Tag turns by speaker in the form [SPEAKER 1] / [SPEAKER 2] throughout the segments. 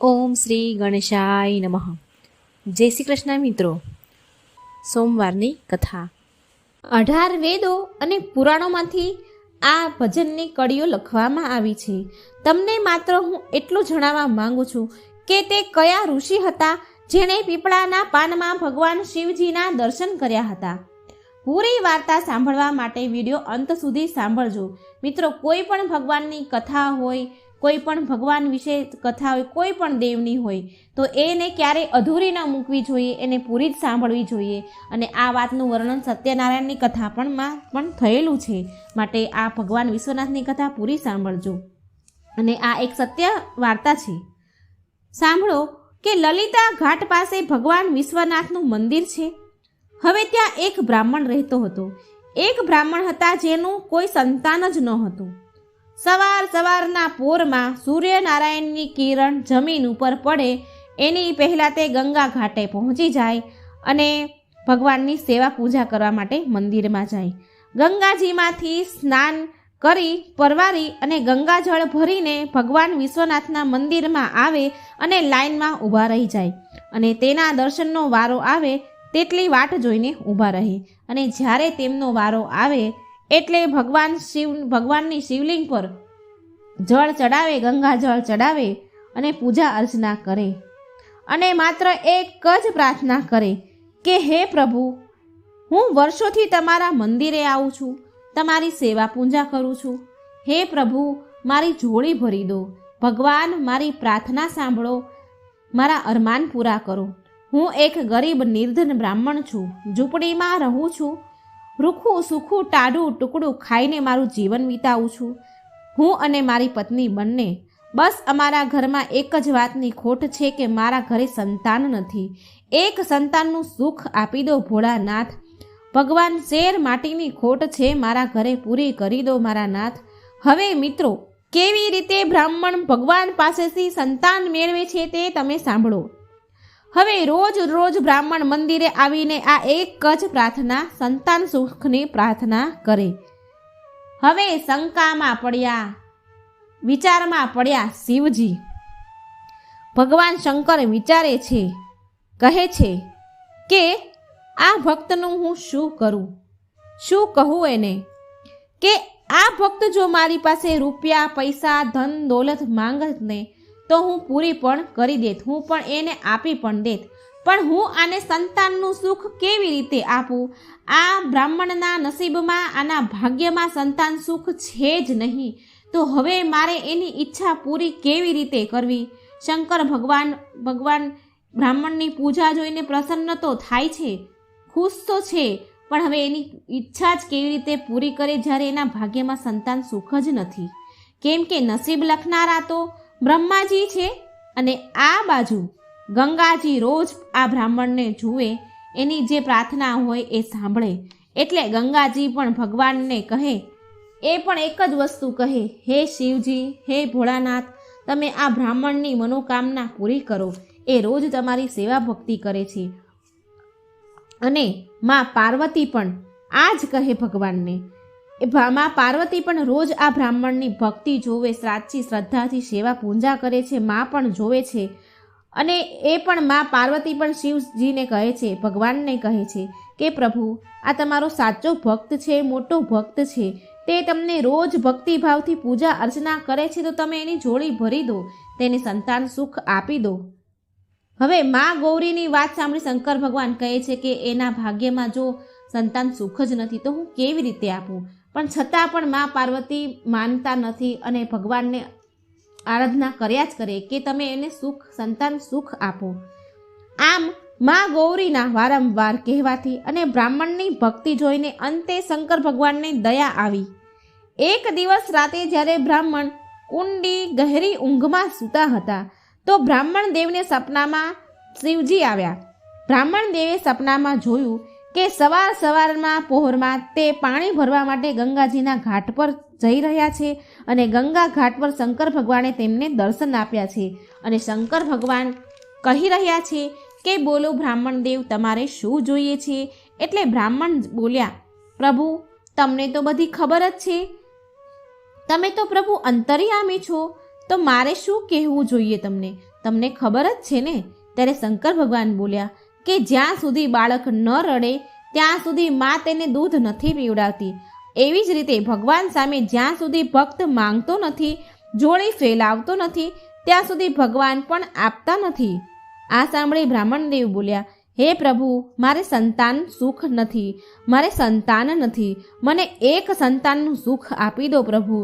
[SPEAKER 1] ઓમ શ્રી ગણેશાય નમઃ. જય શ્રી કૃષ્ણ મિત્રો. સોમવારની કથા.
[SPEAKER 2] 18 વેદો અને પુરાણોમાંથી આ ભજનની કડીઓ લખવામાં આવી છે. તમને માત્ર હું એટલું જણાવવા માંગુ છું કે તે કયા ઋષિ હતા જેણે પીપળાના પાનમાં ભગવાન શિવજીના દર્શન કર્યા હતા. પૂરી વાર્તા સાંભળવા માટે વિડીયો અંત સુધી સાંભળજો. મિત્રો, કોઈ પણ ભગવાનની કથા હોય, કોઈ પણ ભગવાન વિશે કથા હોય, કોઈ પણ દેવની હોય તો એને ક્યારેય અધૂરી ન મૂકવી જોઈએ, એને પૂરી જ સાંભળવી જોઈએ. અને આ વાતનું વર્ણન સત્યનારાયણની કથા પણ થયેલું છે. માટે આ ભગવાન વિશ્વનાથની કથા પૂરી સાંભળજો. અને આ એક સત્ય વાર્તા છે. સાંભળો કે લલિતા ઘાટ પાસે ભગવાન વિશ્વનાથનું મંદિર છે. હવે ત્યાં એક બ્રાહ્મણ રહેતો હતો. એક બ્રાહ્મણ હતા જેનું કોઈ સંતાન જ ન હતું. સવારના પોરમાં સૂર્યનારાયણની કિરણ જમીન ઉપર પડે એની પહેલાં તે ગંગા ઘાટે પહોંચી જાય અને ભગવાનની સેવા પૂજા કરવા માટે મંદિરમાં જાય. ગંગાજીમાંથી સ્નાન કરી પરવારી અને ગંગાજળ ભરીને ભગવાન વિશ્વનાથના મંદિરમાં આવે અને લાઈનમાં ઊભા રહી જાય અને તેના દર્શનનો વારો આવે તેટલી વાટ જોઈને ઊભા રહે. અને જ્યારે તેમનો વારો આવે એટલે ભગવાનની શિવલિંગ પર જળ ચડાવે, ગંગા જળ ચડાવે અને પૂજા અર્ચના કરે. અને માત્ર એક જ પ્રાર્થના કરે કે હે પ્રભુ, હું વર્ષોથી તમારા મંદિરે આવું છું, તમારી સેવા પૂજા કરું છું. હે પ્રભુ, મારી ઝોળી ભરી દો. ભગવાન, મારી પ્રાર્થના સાંભળો, મારા અરમાન પૂરા કરો. હું એક ગરીબ નિર્ધન બ્રાહ્મણ છું, ઝૂંપડીમાં રહું છું, રૂખું સૂખું ટાઢું ટુકડું ખાઈને મારું જીવન વિતાવું છું. હું અને મારી પત્ની બંને. બસ અમારા ઘરમાં એક જ વાતની ખોટ છે કે મારા ઘરે સંતાન નથી. એક સંતાનનું સુખ આપી દો ભોળાનાથ. ભગવાન, શેર માટીની ખોટ છે, મારા ઘરે પૂરી કરી દો મારા નાથ. હવે મિત્રો, કેવી રીતે બ્રાહ્મણ ભગવાન પાસેથી સંતાન મેળવે છે તે તમે સાંભળો. હવે રોજ બ્રાહ્મણ મંદિરે આવીને આ એક જ પ્રાર્થના, સંતાન સુખની પ્રાર્થના કરે. હવે શંકામાં પડ્યા, વિચારમાં પડ્યા શિવજી. ભગવાન શંકર વિચારે છે, કહે છે કે આ ભક્તનું હું શું કરું, શું કહું એને, કે આ ભક્ત જો મારી પાસે રૂપિયા પૈસા ધન દોલત માંગત ને તો હું પૂરી પણ કરી દેત, હું પણ એને આપી પણ દેત. પણ હું આને સંતાનનું સુખ કેવી રીતે આપું? આ બ્રાહ્મણના નસીબમાં, આના ભાગ્યમાં સંતાન સુખ છે જ નહીં. તો હવે મારે એની ઈચ્છા પૂરી કેવી રીતે કરવી? શંકર ભગવાન બ્રાહ્મણની પૂજા જોઈને પ્રસન્ન તો થાય છે, ખુશ તો છે, પણ હવે એની ઈચ્છા જ કેવી રીતે પૂરી કરે જ્યારે એના ભાગ્યમાં સંતાન સુખ જ નથી? કેમ કે નસીબ લખનારા તો બ્રહ્માજી છે અને આ બાજુ ગંગાજી રોજ આ બ્રાહ્મણને જુએ, એની જે પ્રાર્થના હોય એ સાંભળે. એટલે ગંગાજી પણ ભગવાનને કહે, એ પણ એક જ વસ્તુ કહે, હે શિવજી, હે ભોળાનાથ, તમે આ બ્રાહ્મણની મનોકામના પૂરી કરો. એ રોજ તમારી સેવા ભક્તિ કરે છે. અને માં પાર્વતી પણ આ જ કહે ભગવાનને. માં પાર્વતી પણ રોજ આ બ્રાહ્મણની ભક્તિ જોવે, સાચી શ્રદ્ધાથી સેવા પૂજા કરે છે. માં પણ જોવે છે. અને એ પણ માં પાર્વતી પણ શિવજીને કહે છે, ભગવાનને કહે છે કે પ્રભુ, આ તમારો સાચો ભક્ત છે, મોટો ભક્ત છે, તે તમને રોજ ભક્તિભાવથી પૂજા અર્ચના કરે છે, તો તમે એની ઝોળી ભરી દો, તેને સંતાન સુખ આપી દો. હવે માં ગૌરીની વાત સાંભળી શંકર ભગવાન કહે છે કે એના ભાગ્યમાં જો સંતાન સુખ જ નથી તો હું કેવી રીતે આપું? પણ છતાં પણ માં પાર્વતી માનતા નથી અને ભગવાનને આરાધના કર્યા જ કરે કે તમે એને સંતાન સુખ આપો. આમ માં ગૌરીના વારંવાર કહેવાથી અને બ્રાહ્મણની ભક્તિ જોઈને અંતે શંકર ભગવાનને દયા આવી. એક દિવસ રાતે જ્યારે બ્રાહ્મણ ઊંડી ગહેરી ઊંઘમાં સૂતા હતા તો બ્રાહ્મણ દેવને સપનામાં શિવજી આવ્યા. બ્રાહ્મણ દેવે સપનામાં જોયું કે સવારમાં પહોરમાં તે પાણી ભરવા માટે ગંગાજીના ઘાટ પર જઈ રહ્યા છે અને ગંગા ઘાટ પર શંકર ભગવાને તેમને દર્શન આપ્યા છે. અને શંકર ભગવાન કહી રહ્યા છે કે બોલો બ્રાહ્મણ દેવ, તમારે શું જોઈએ છે? એટલે બ્રાહ્મણ બોલ્યા, પ્રભુ, તમને તો બધી ખબર જ છે, તમે તો પ્રભુ અંતર્યામી છો, તો મારે શું કહેવું જોઈએ તમને? તમને ખબર જ છે ને? ત્યારે શંકર ભગવાન બોલ્યા કે જ્યાં સુધી બાળક ન રડે ત્યાં સુધી મા તેને દૂધ નથી પીવડાવતી. એવી જ રીતે ભગવાન સામે જ્યાં સુધી ભક્ત માંગતો નથી, જોડી ફેલાવતો નથી, ત્યાં સુધી ભગવાન પણ આપતા નથી. આ સાંભળી બ્રાહ્મણદેવ બોલ્યા, હે પ્રભુ, મારે સંતાન સુખ નથી, મારે સંતાન નથી, મને એક સંતાનનું સુખ આપી દો પ્રભુ.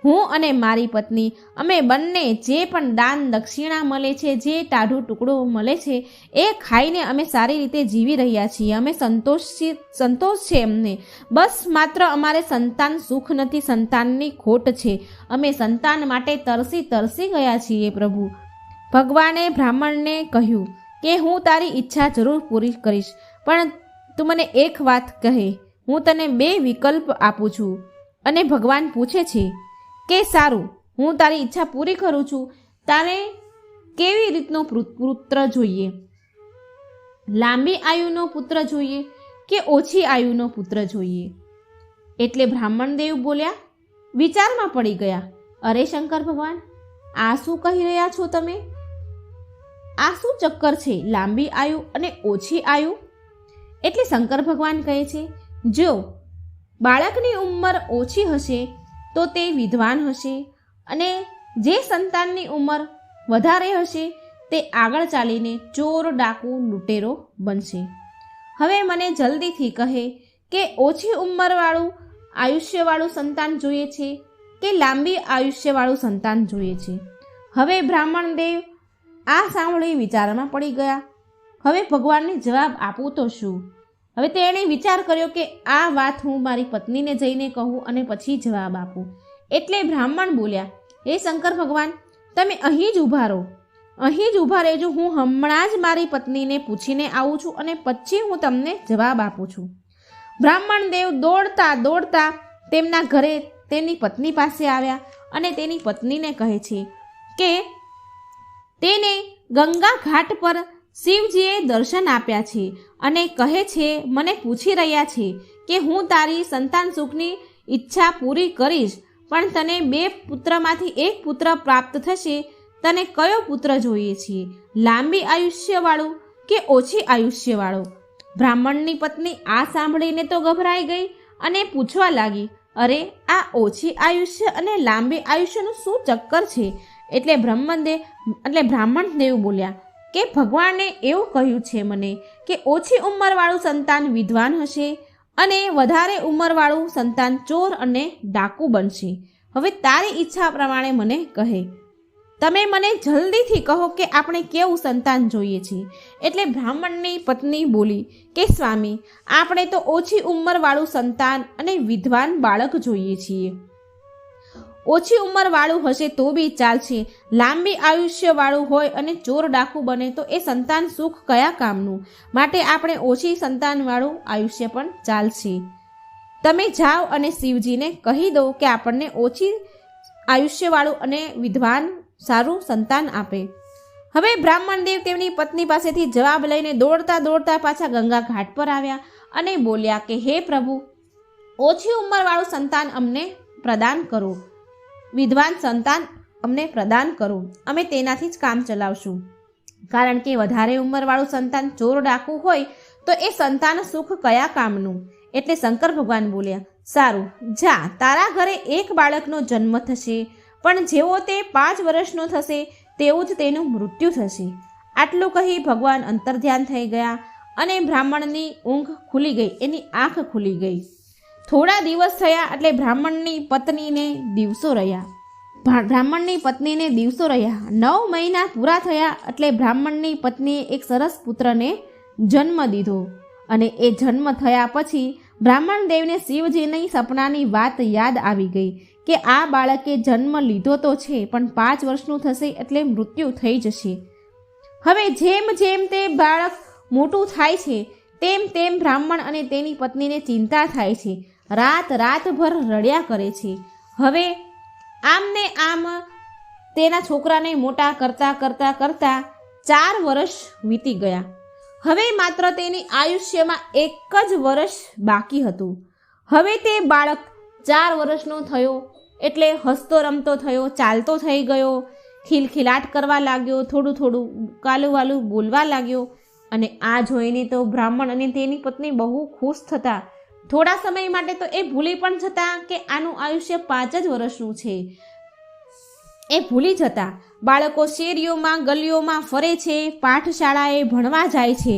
[SPEAKER 2] હું અને મારી પત્ની અમે બંને જે પણ દાન દક્ષિણા મળે છે, જે ટાઢું ટુકડો મળે છે, એ ખાઈને અમે સારી રીતે જીવી રહ્યા છીએ. અમે સંતોષ છે અમને. બસ માત્ર અમારે સંતાન સુખ નથી, સંતાનની ખોટ છે. અમે સંતાન માટે તરસી ગયા છીએ પ્રભુ. ભગવાને બ્રાહ્મણને કહ્યું કે હું તારી ઈચ્છા જરૂર પૂરી કરીશ, પણ તું મને એક વાત કહે. હું તને 2 વિકલ્પ આપું છું. અને ભગવાન પૂછે છે કે સારું, હું તારી ઈચ્છા પૂરી કરું છું, તારે કેવી રીતનો પુત્ર જોઈએ? લાંબી આયુનો પુત્ર જોઈએ કે ઓછી આયુનો પુત્ર જોઈએ? એટલે બ્રાહ્મણદેવ બોલ્યા, વિચારમાં પડી ગયા. અરે શંકર ભગવાન, આ શું કહી રહ્યા છો તમે? આ શું ચક્કર છે, લાંબી આયુ અને ઓછી આયુ? એટલે શંકર ભગવાન કહે છે, જો બાળકની ઉંમર ઓછી હશે તો તે વિદ્વાન હશે, અને જે સંતાનની ઉંમર વધારે હશે તે આગળ ચાલીને ચોર, ડાકુ, લૂંટેરો બનશે. હવે મને જલ્દીથી કહે કે ઓછી ઉંમરવાળું આયુષ્યવાળું સંતાન જોઈએ છે કે લાંબી આયુષ્યવાળું સંતાન જોઈએ છે? હવે બ્રાહ્મણદેવ આ સાંભળી વિચારમાં પડી ગયા. હવે ભગવાનને જવાબ આપું તો શું? હવે તેણે વિચાર કર્યો કે આ વાત હું મારી પત્નીને જઈને કહું અને પછી જવાબ આપું. એટલે બ્રાહ્મણ બોલ્યા, હે શંકર ભગવાન, તમે અહીં જ ઊભા રહો, અહીં જ ઊભા રહેજો. હું હમણાં જ મારી પત્નીને પૂછીને આવું છું અને પછી હું તમને જવાબ આપું છું. બ્રાહ્મણદેવ દોડતા તેમના ઘરે તેની પત્ની પાસે આવ્યા અને તેની પત્નીને કહે છે કે તેને ગંગા ઘાટ પર શિવજીએ દર્શન આપ્યા છે અને કહે છે, મને પૂછી રહ્યા છે કે હું તારી સંતાન સુખની ઈચ્છા પૂરી કરીશ, પણ તને 2 પુત્રમાંથી 1 પુત્ર પ્રાપ્ત થશે. તને કયો પુત્ર જોઈએ છે, લાંબી આયુષ્યવાળું કે ઓછી આયુષ્યવાળો? બ્રાહ્મણની પત્ની આ સાંભળીને તો ગભરાઈ ગઈ અને પૂછવા લાગી, અરે આ ઓછી આયુષ્ય અને લાંબી આયુષ્યનું શું ચક્કર છે? એટલે બ્રાહ્મણદેવ બોલ્યા કે ભગવાને એવું કહ્યું છે મને કે ઓછી ઉંમરવાળું સંતાન વિદ્વાન હશે અને વધારે ઉંમરવાળું સંતાન ચોર અને ડાકુ બનશે. હવે તારી ઈચ્છા પ્રમાણે મને કહે. તમે મને જલ્દીથી કહો કે આપણે કેવું સંતાન જોઈએ છે? એટલે બ્રાહ્મણની પત્ની બોલી કે સ્વામી, આપણે તો ઓછી ઉંમરવાળું સંતાન અને વિદ્વાન બાળક જોઈએ છીએ. ઓછી ઉંમરવાળું હશે તો બી ચાલશે, લાંબી આયુષ્યવાળું હોય અને ચોર ડાકુ બને તો એ સંતાન સુખ કયા કામનું? માટે આપણે ઓછી સંતાનવાળું આયુષ્ય પણ ચાલશે. તમે જાઓ અને શિવજીને કહી દો કે આપણને ઓછી આયુષ્યવાળું અને વિદ્વાન સારું સંતાન આપે. હવે બ્રાહ્મણદેવ તેમની પત્ની પાસેથી જવાબ લઈને દોડતા પાછા ગંગા ઘાટ પર આવ્યા અને બોલ્યા કે હે પ્રભુ, ઓછી ઉંમરવાળું સંતાન અમને પ્રદાન કરો, વિદ્વાન સંતાન અમને પ્રદાન કરો, અમે તેનાથી જ કામ ચલાવશું. કારણ કે વધારે ઉંમરવાળું સંતાન ચોર ડાકુ હોય તો એ સંતાન સુખ કયા કામનું? એટલે શંકર ભગવાન બોલ્યા, સારું, જા, તારા ઘરે 1 બાળકનો જન્મ થશે, પણ જેવો તે 5 વર્ષનો થશે તેવું જ તેનું મૃત્યુ થશે. આટલું કહી ભગવાન અંતર્ધ્યાન થઈ ગયા અને બ્રાહ્મણની ઊંઘ ખુલી ગઈ, એની આંખ ખુલી ગઈ. થોડા દિવસ થયા એટલે બ્રાહ્મણની પત્નીને દિવસો રહ્યા. 9 મહિના પૂરા થયા એટલે બ્રાહ્મણની પત્નીએ એક સરસ પુત્રને જન્મ દીધો. અને એ જન્મ થયા પછી બ્રાહ્મણદેવને શિવજીની સપનાની વાત યાદ આવી ગઈ કે આ બાળકે જન્મ લીધો તો છે, પણ 5 વર્ષનું થશે એટલે મૃત્યુ થઈ જશે. હવે જેમ જેમ તે બાળક મોટું થાય છે તેમ બ્રાહ્મણ અને તેની પત્નીને ચિંતા થાય છે. રાતભર રડ્યા કરે છે. હવે આમને આમ તેના છોકરાને મોટા કરતા 4 વર્ષ વીતી ગયા. હવે માત્ર તેની આયુષ્યમાં 1 જ વર્ષ બાકી હતું. હવે તે બાળક 4 વર્ષનો થયો એટલે હસતો રમતો થયો, ચાલતો થઈ ગયો, ખિલખિલાટ કરવા લાગ્યો, થોડું થોડું કાલું વાલું બોલવા લાગ્યો. અને આ જોઈને તો બ્રાહ્મણ અને તેની પત્ની બહુ ખુશ થતા. થોડા સમય માટે તો એ ભૂલી પણ જતા કે આનું આયુષ્ય 5 જ વર્ષનું છે. એ ભૂલી જતા. બાળકો શેરીઓમાં ગલીઓમાં ફરે છે, પાઠશાળાએ ભણવા જાય છે.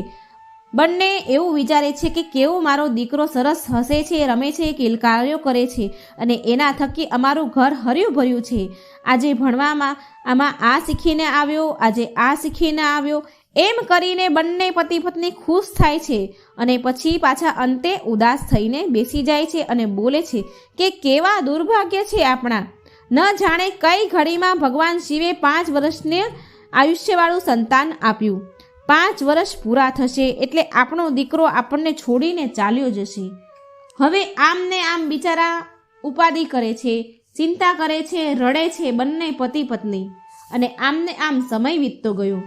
[SPEAKER 2] બંને એવું વિચારે છે કે કેવો મારો દીકરો સરસ હસે છે, રમે છે, કિલકાર્યો કરે છે અને એના થકી અમારું ઘર હર્યું ભર્યું છે. આજે ભણવામાં આમાં આ શીખીને આવ્યો, આજે આ શીખીને આવ્યો, એમ કરીને બંને પતિ પત્ની ખુશ થાય છે. અને પછી પાછા અંતે ઉદાસ થઈને બેસી જાય છે અને બોલે છે કે કેવા દુર્ભાગ્ય છે આપણા. ન જાણે કઈ ઘડીમાં ભગવાન શિવે 5 વર્ષને આયુષ્યવાળું સંતાન આપ્યું. 5 વર્ષ પૂરા થશે એટલે આપણો દીકરો આપણને છોડીને ચાલ્યો જશે. હવે આમને આમ બિચારા ઉપાધિ કરે છે, ચિંતા કરે છે, રડે છે બંને પતિ પત્ની. અને આમને આમ સમય વીતતો ગયો.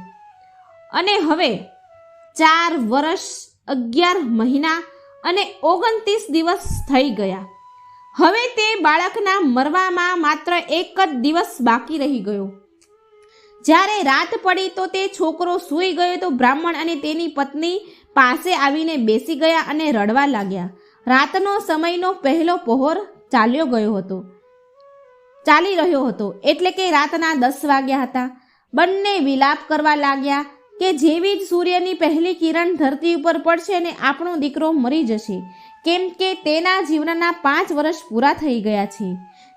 [SPEAKER 2] અને હવે 4 વર્ષ 11 મહિના અને 29 દિવસ થઈ ગયા. હવે તે બાળકના મરવામાં માત્ર 1 જ દિવસ બાકી રહી ગયો. જ્યારે રાત પડી તો તે છોકરો સૂઈ ગયો તો બ્રાહ્મણ અને તેની પત્ની પાસે આવીને બેસી ગયા અને રડવા લાગ્યા. રાતનો સમયનો પહેલો પહોર ચાલી રહ્યો હતો એટલે કે રાતના 10 વાગ્યા હતા. બંને વિલાપ કરવા લાગ્યા કે જેવી જ સૂર્યની પહેલી કિરણ ધરતી ઉપર પડશે ને આપણો દીકરો મરી જશે, કેમ કે તેના જીવનના 5 વર્ષ પૂરા થઈ ગયા છે.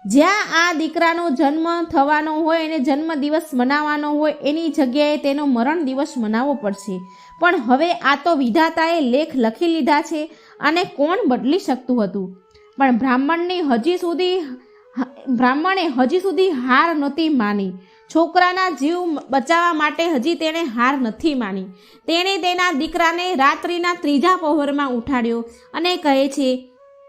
[SPEAKER 2] જ્યાં આ દીકરાનો જન્મ થવાનો હોય અને જન્મ દિવસ મનાવવાનો હોય એની જગ્યાએ તેનો મરણ દિવસ મનાવવો પડશે. પણ હવે આ તો વિધાતાએ લેખ લખી લીધા છે અને કોણ બદલી શકતું હતું. પણ બ્રાહ્મણે હજી સુધી હાર નહોતી માની. છોકરાના જીવ બચાવવા માટે હજી તેણે હાર નથી માની. તેણે તેના દીકરાને રાત્રિના 3જા પહોરમાં ઉઠાડ્યો અને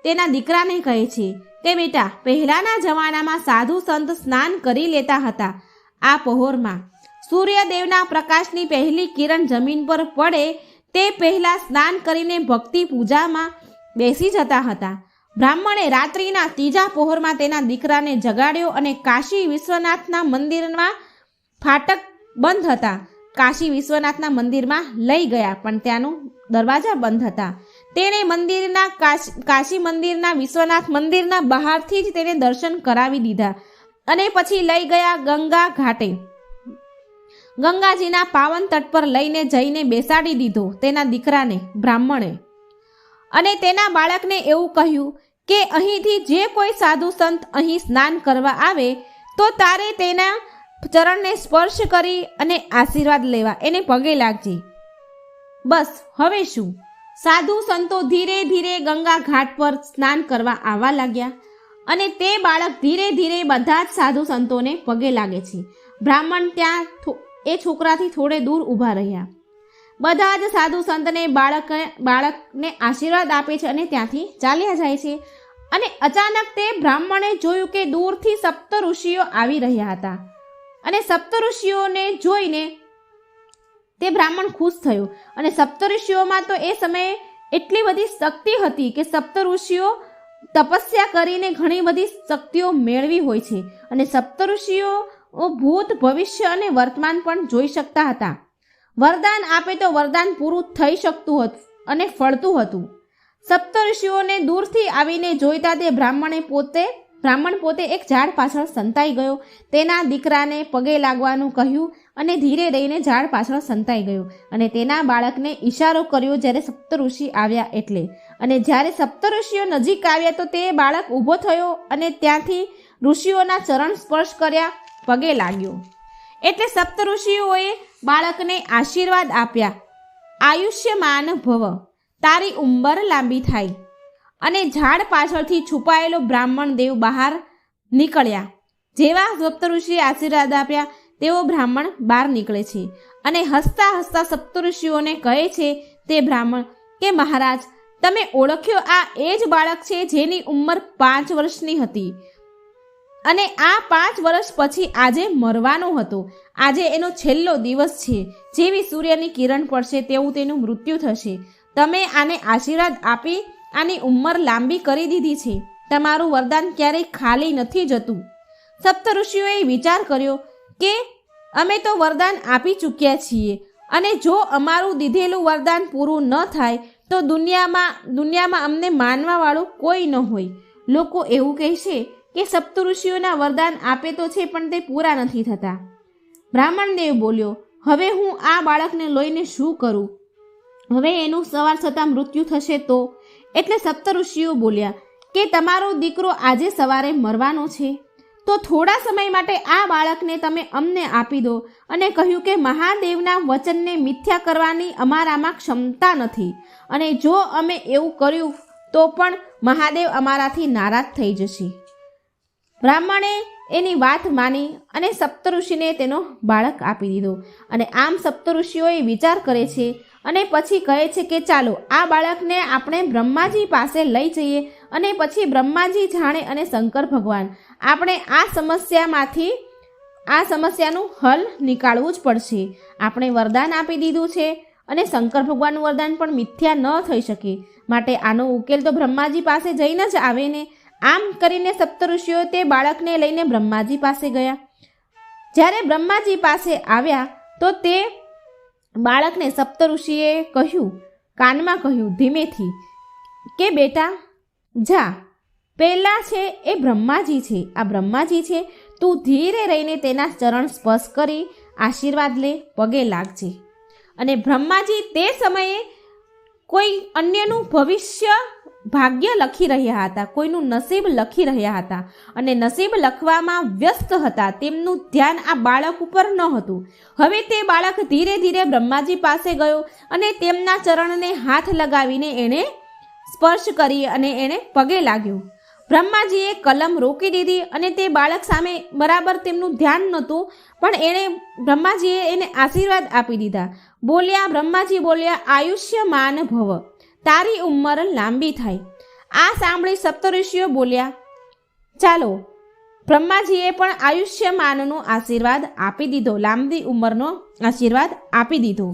[SPEAKER 2] તેના દીકરાને કહે છે કે બેટા, પહેલાના જમાનામાં સાધુ સંત સ્નાન કરી લેતા હતા. આ પહોરમાં સૂર્યદેવના પ્રકાશની પહેલી કિરણ જમીન પર પડે તે પહેલા સ્નાન કરીને ભક્તિ પૂજામાં બેસી જતા હતા. બ્રાહ્મણે રાત્રિના 3જા પહોરમાં તેના દીકરાને જગાડ્યો અને કાશી વિશ્વનાથના મંદિરમાં ફાટક બંધ હતા. કાશી વિશ્વનાથના મંદિરમાં લઈ ગયા પણ ત્યાંનું દરવાજા બંધ હતા. તેણે કાશી મંદિરના વિશ્વનાથ મંદિરના બહારથી જ તેને દર્શન કરાવી દીધા અને પછી લઈ ગયા ગંગા ઘાટે. ગંગાજીના પાવન તટ પર લઈને જઈને બેસાડી દીધો તેના દીકરાને બ્રાહ્મણે. અને તેના બાળકને એવું કહ્યું કે અહીંથી જે કોઈ સાધુ સંત અહીં સ્નાન કરવા આવે તો તારે તેના ચરણને સ્પર્શ કરી અને આશીર્વાદ લેવા, એને પગે લાગજે. બસ હવે શું? સાધુ સંતો ધીરે ધીરે ગંગા ઘાટ પર સ્નાન કરવા આવવા લાગ્યા અને તે બાળક ધીરે ધીરે બધા જ સાધુ સંતોને પગે લાગે છે. બ્રાહ્મણ ત્યાં એ છોકરાથી થોડે દૂર ઊભા રહ્યા. બધા જ સાધુ સંતને બાળકને આશીર્વાદ આપે છે અને ત્યાંથી ચાલ્યા જાય છે. અને અચાનક તે બ્રાહ્મણે જોયું કે દૂરથી સપ્તઋષિઓ આવી રહ્યા હતા. અને સપ્તઋષિઓને જોઈને તે બ્રાહ્મણ ખુશ થયો. અને સપ્તઋષિઓમાં તો એ સમયે એટલી બધી શક્તિ હતી કે સપ્તઋષિઓ તપસ્યા કરીને ઘણી બધી શક્તિઓ મેળવી હોય છે. અને સપ્તઋષિઓ ભૂત, ભવિષ્ય અને વર્તમાન પણ જોઈ શકતા હતા. વરદાન આપે તો વરદાન પૂરું થઈ શકતું હતું અને ફળતું હતું. સપ્તઋષિઓને દૂરથી આવીને જોઈતા તે બ્રાહ્મણ પોતે એક ઝાડ પાછળ સંતાઈ ગયો. તેના દીકરાને પગે લાગવાનું કહ્યું અને ધીરે રહીને ઝાડ પાછળ સંતાઈ ગયો અને તેના બાળકને ઈશારો કર્યો જ્યારે સપ્તઋષિ આવ્યા એટલે. અને જ્યારે સપ્તઋષિઓ નજીક આવ્યા તો તે બાળક ઊભો થયો અને ત્યાંથી ઋષિઓના ચરણ સ્પર્શ કર્યા, પગે લાગ્યો. એટલે સપ્તઋષિઓએ બાળકને આશીર્વાદ આપ્યા, આયુષ્યમાન ભવ, તારી ઉંમર લાંબી થાય. અને ઝાડ પાછળથી છુપાયેલો બ્રાહ્મણ દેવ બહાર નીકળ્યા. જેવા સપ્તઋષિએ આશીર્વાદ આપ્યા તેવો બ્રાહ્મણ બહાર નીકળે છે અને હસતા હસતા સપ્તઋષિઓને કહે છે તે બ્રાહ્મણ કે મહારાજ, તમે ઓળખ્યો આ એ જ બાળક છે જેની ઉંમર 5 વર્ષની હતી અને આ 5 વર્ષ પછી આજે મરવાનો હતો. આજે એનો છેલ્લો દિવસ છે. જેવી સૂર્યની કિરણ પડશે તેવું તેનું મૃત્યુ થશે. તમે આને આશીર્વાદ આપી આની ઉંમર લાંબી કરી દીધી છે. તમારું વરદાન ક્યારેય ખાલી નથી જતું. સપ્તઋષિઓએ વિચાર કર્યો કે અમે તો વરદાન આપી ચૂક્યા છીએ અને જો અમારું દીધેલું વરદાન પૂરું ન થાય તો દુનિયામાં અમને માનવાવાળું કોઈ ન હોય. લોકો એવું કહેશે કે સપ્તઋષિઓના વરદાન આપે તો છે પણ તે પૂરા નથી થતા. બ્રાહ્મણદેવ બોલ્યો, હવે હું આ બાળકને લઈને શું કરું? હવે એનું સવાર થતાં મૃત્યુ થશે તો? એટલે સપ્તઋષિઓ બોલ્યા કે તમારો દીકરો આજે સવારે મરવાનો છે, તો થોડા સમય માટે આ બાળકને તમે અમને આપી દો. અને કહ્યું કે મહાદેવના વચનને મિથ્યા કરવાની અમારામાં ક્ષમતા નથી, અને જો અમે એવું કર્યું તો પણ મહાદેવ અમારાથી નારાજ થઈ જશે. બ્રાહ્મણે એની વાત માની અને સપ્તઋષિને તેનો બાળક આપી દીધો. અને આમ સપ્તઋષિઓએ વિચાર કરે છે અને પછી કહે છે કે ચાલો આ બાળકને આપણે બ્રહ્માજી પાસે લઈ જઈએ અને પછી બ્રહ્માજી જાણે અને શંકર ભગવાન આપણે આ સમસ્યાનું હલ નીકાળવું જ પડશે. આપણે વરદાન આપી દીધું છે અને શંકર ભગવાનનું વરદાન પણ મિથ્યા ન થઈ શકે, માટે આનો ઉકેલ તો બ્રહ્માજી પાસે જઈને જ આવે ને. આમ કરીને સપ્તઋષિઓ તે બાળકને લઈને બ્રહ્માજી પાસે ગયા. જ્યારે બ્રહ્માજી પાસે આવ્યા તો તે બાળકને સપ્તઋષિએ કાનમાં કહ્યું ધીમેથી કે બેટા જા, પહેલાં છે એ બ્રહ્માજી છે, આ બ્રહ્માજી છે, તું ધીરે રહીને તેના ચરણ સ્પર્શ કરી આશીર્વાદ લે, પગે લાગજે. અને બ્રહ્માજી તે સમયે કોઈ અન્યનું ભવિષ્ય ભાગ્ય લખી રહ્યા હતા, કોઈનું નસીબ લખી રહ્યા હતા અને નસીબ લખવામાં વ્યસ્ત હતા. તેમનું ધ્યાન આ બાળક ઉપર ન હતું. હવે તે બાળક ધીરે ધીરે બ્રહ્માજી પાસે ગયો અને તેમના ચરણને હાથ લગાવીને એણે સ્પર્શ કરી અને એણે પગે લાગ્યો. બ્રહ્માજીએ કલમ રોકી દીધી અને તે બાળક સામે બરાબર તેમનું ધ્યાન નહોતું, પણ બ્રહ્માજીએ એને આશીર્વાદ આપી દીધા. બ્રહ્માજી બોલ્યા, આયુષ્યમાન ભવ, તારી ઉંમર લાંબી થાય. આ સાંભળી સપ્તઋષિઓ બોલ્યા, ચાલો. બ્રહ્માજીએ પણ આયુષ્યમાનનો આશીર્વાદ આપી દીધો, લાંબી ઉંમરનો આશીર્વાદ આપી દીધો.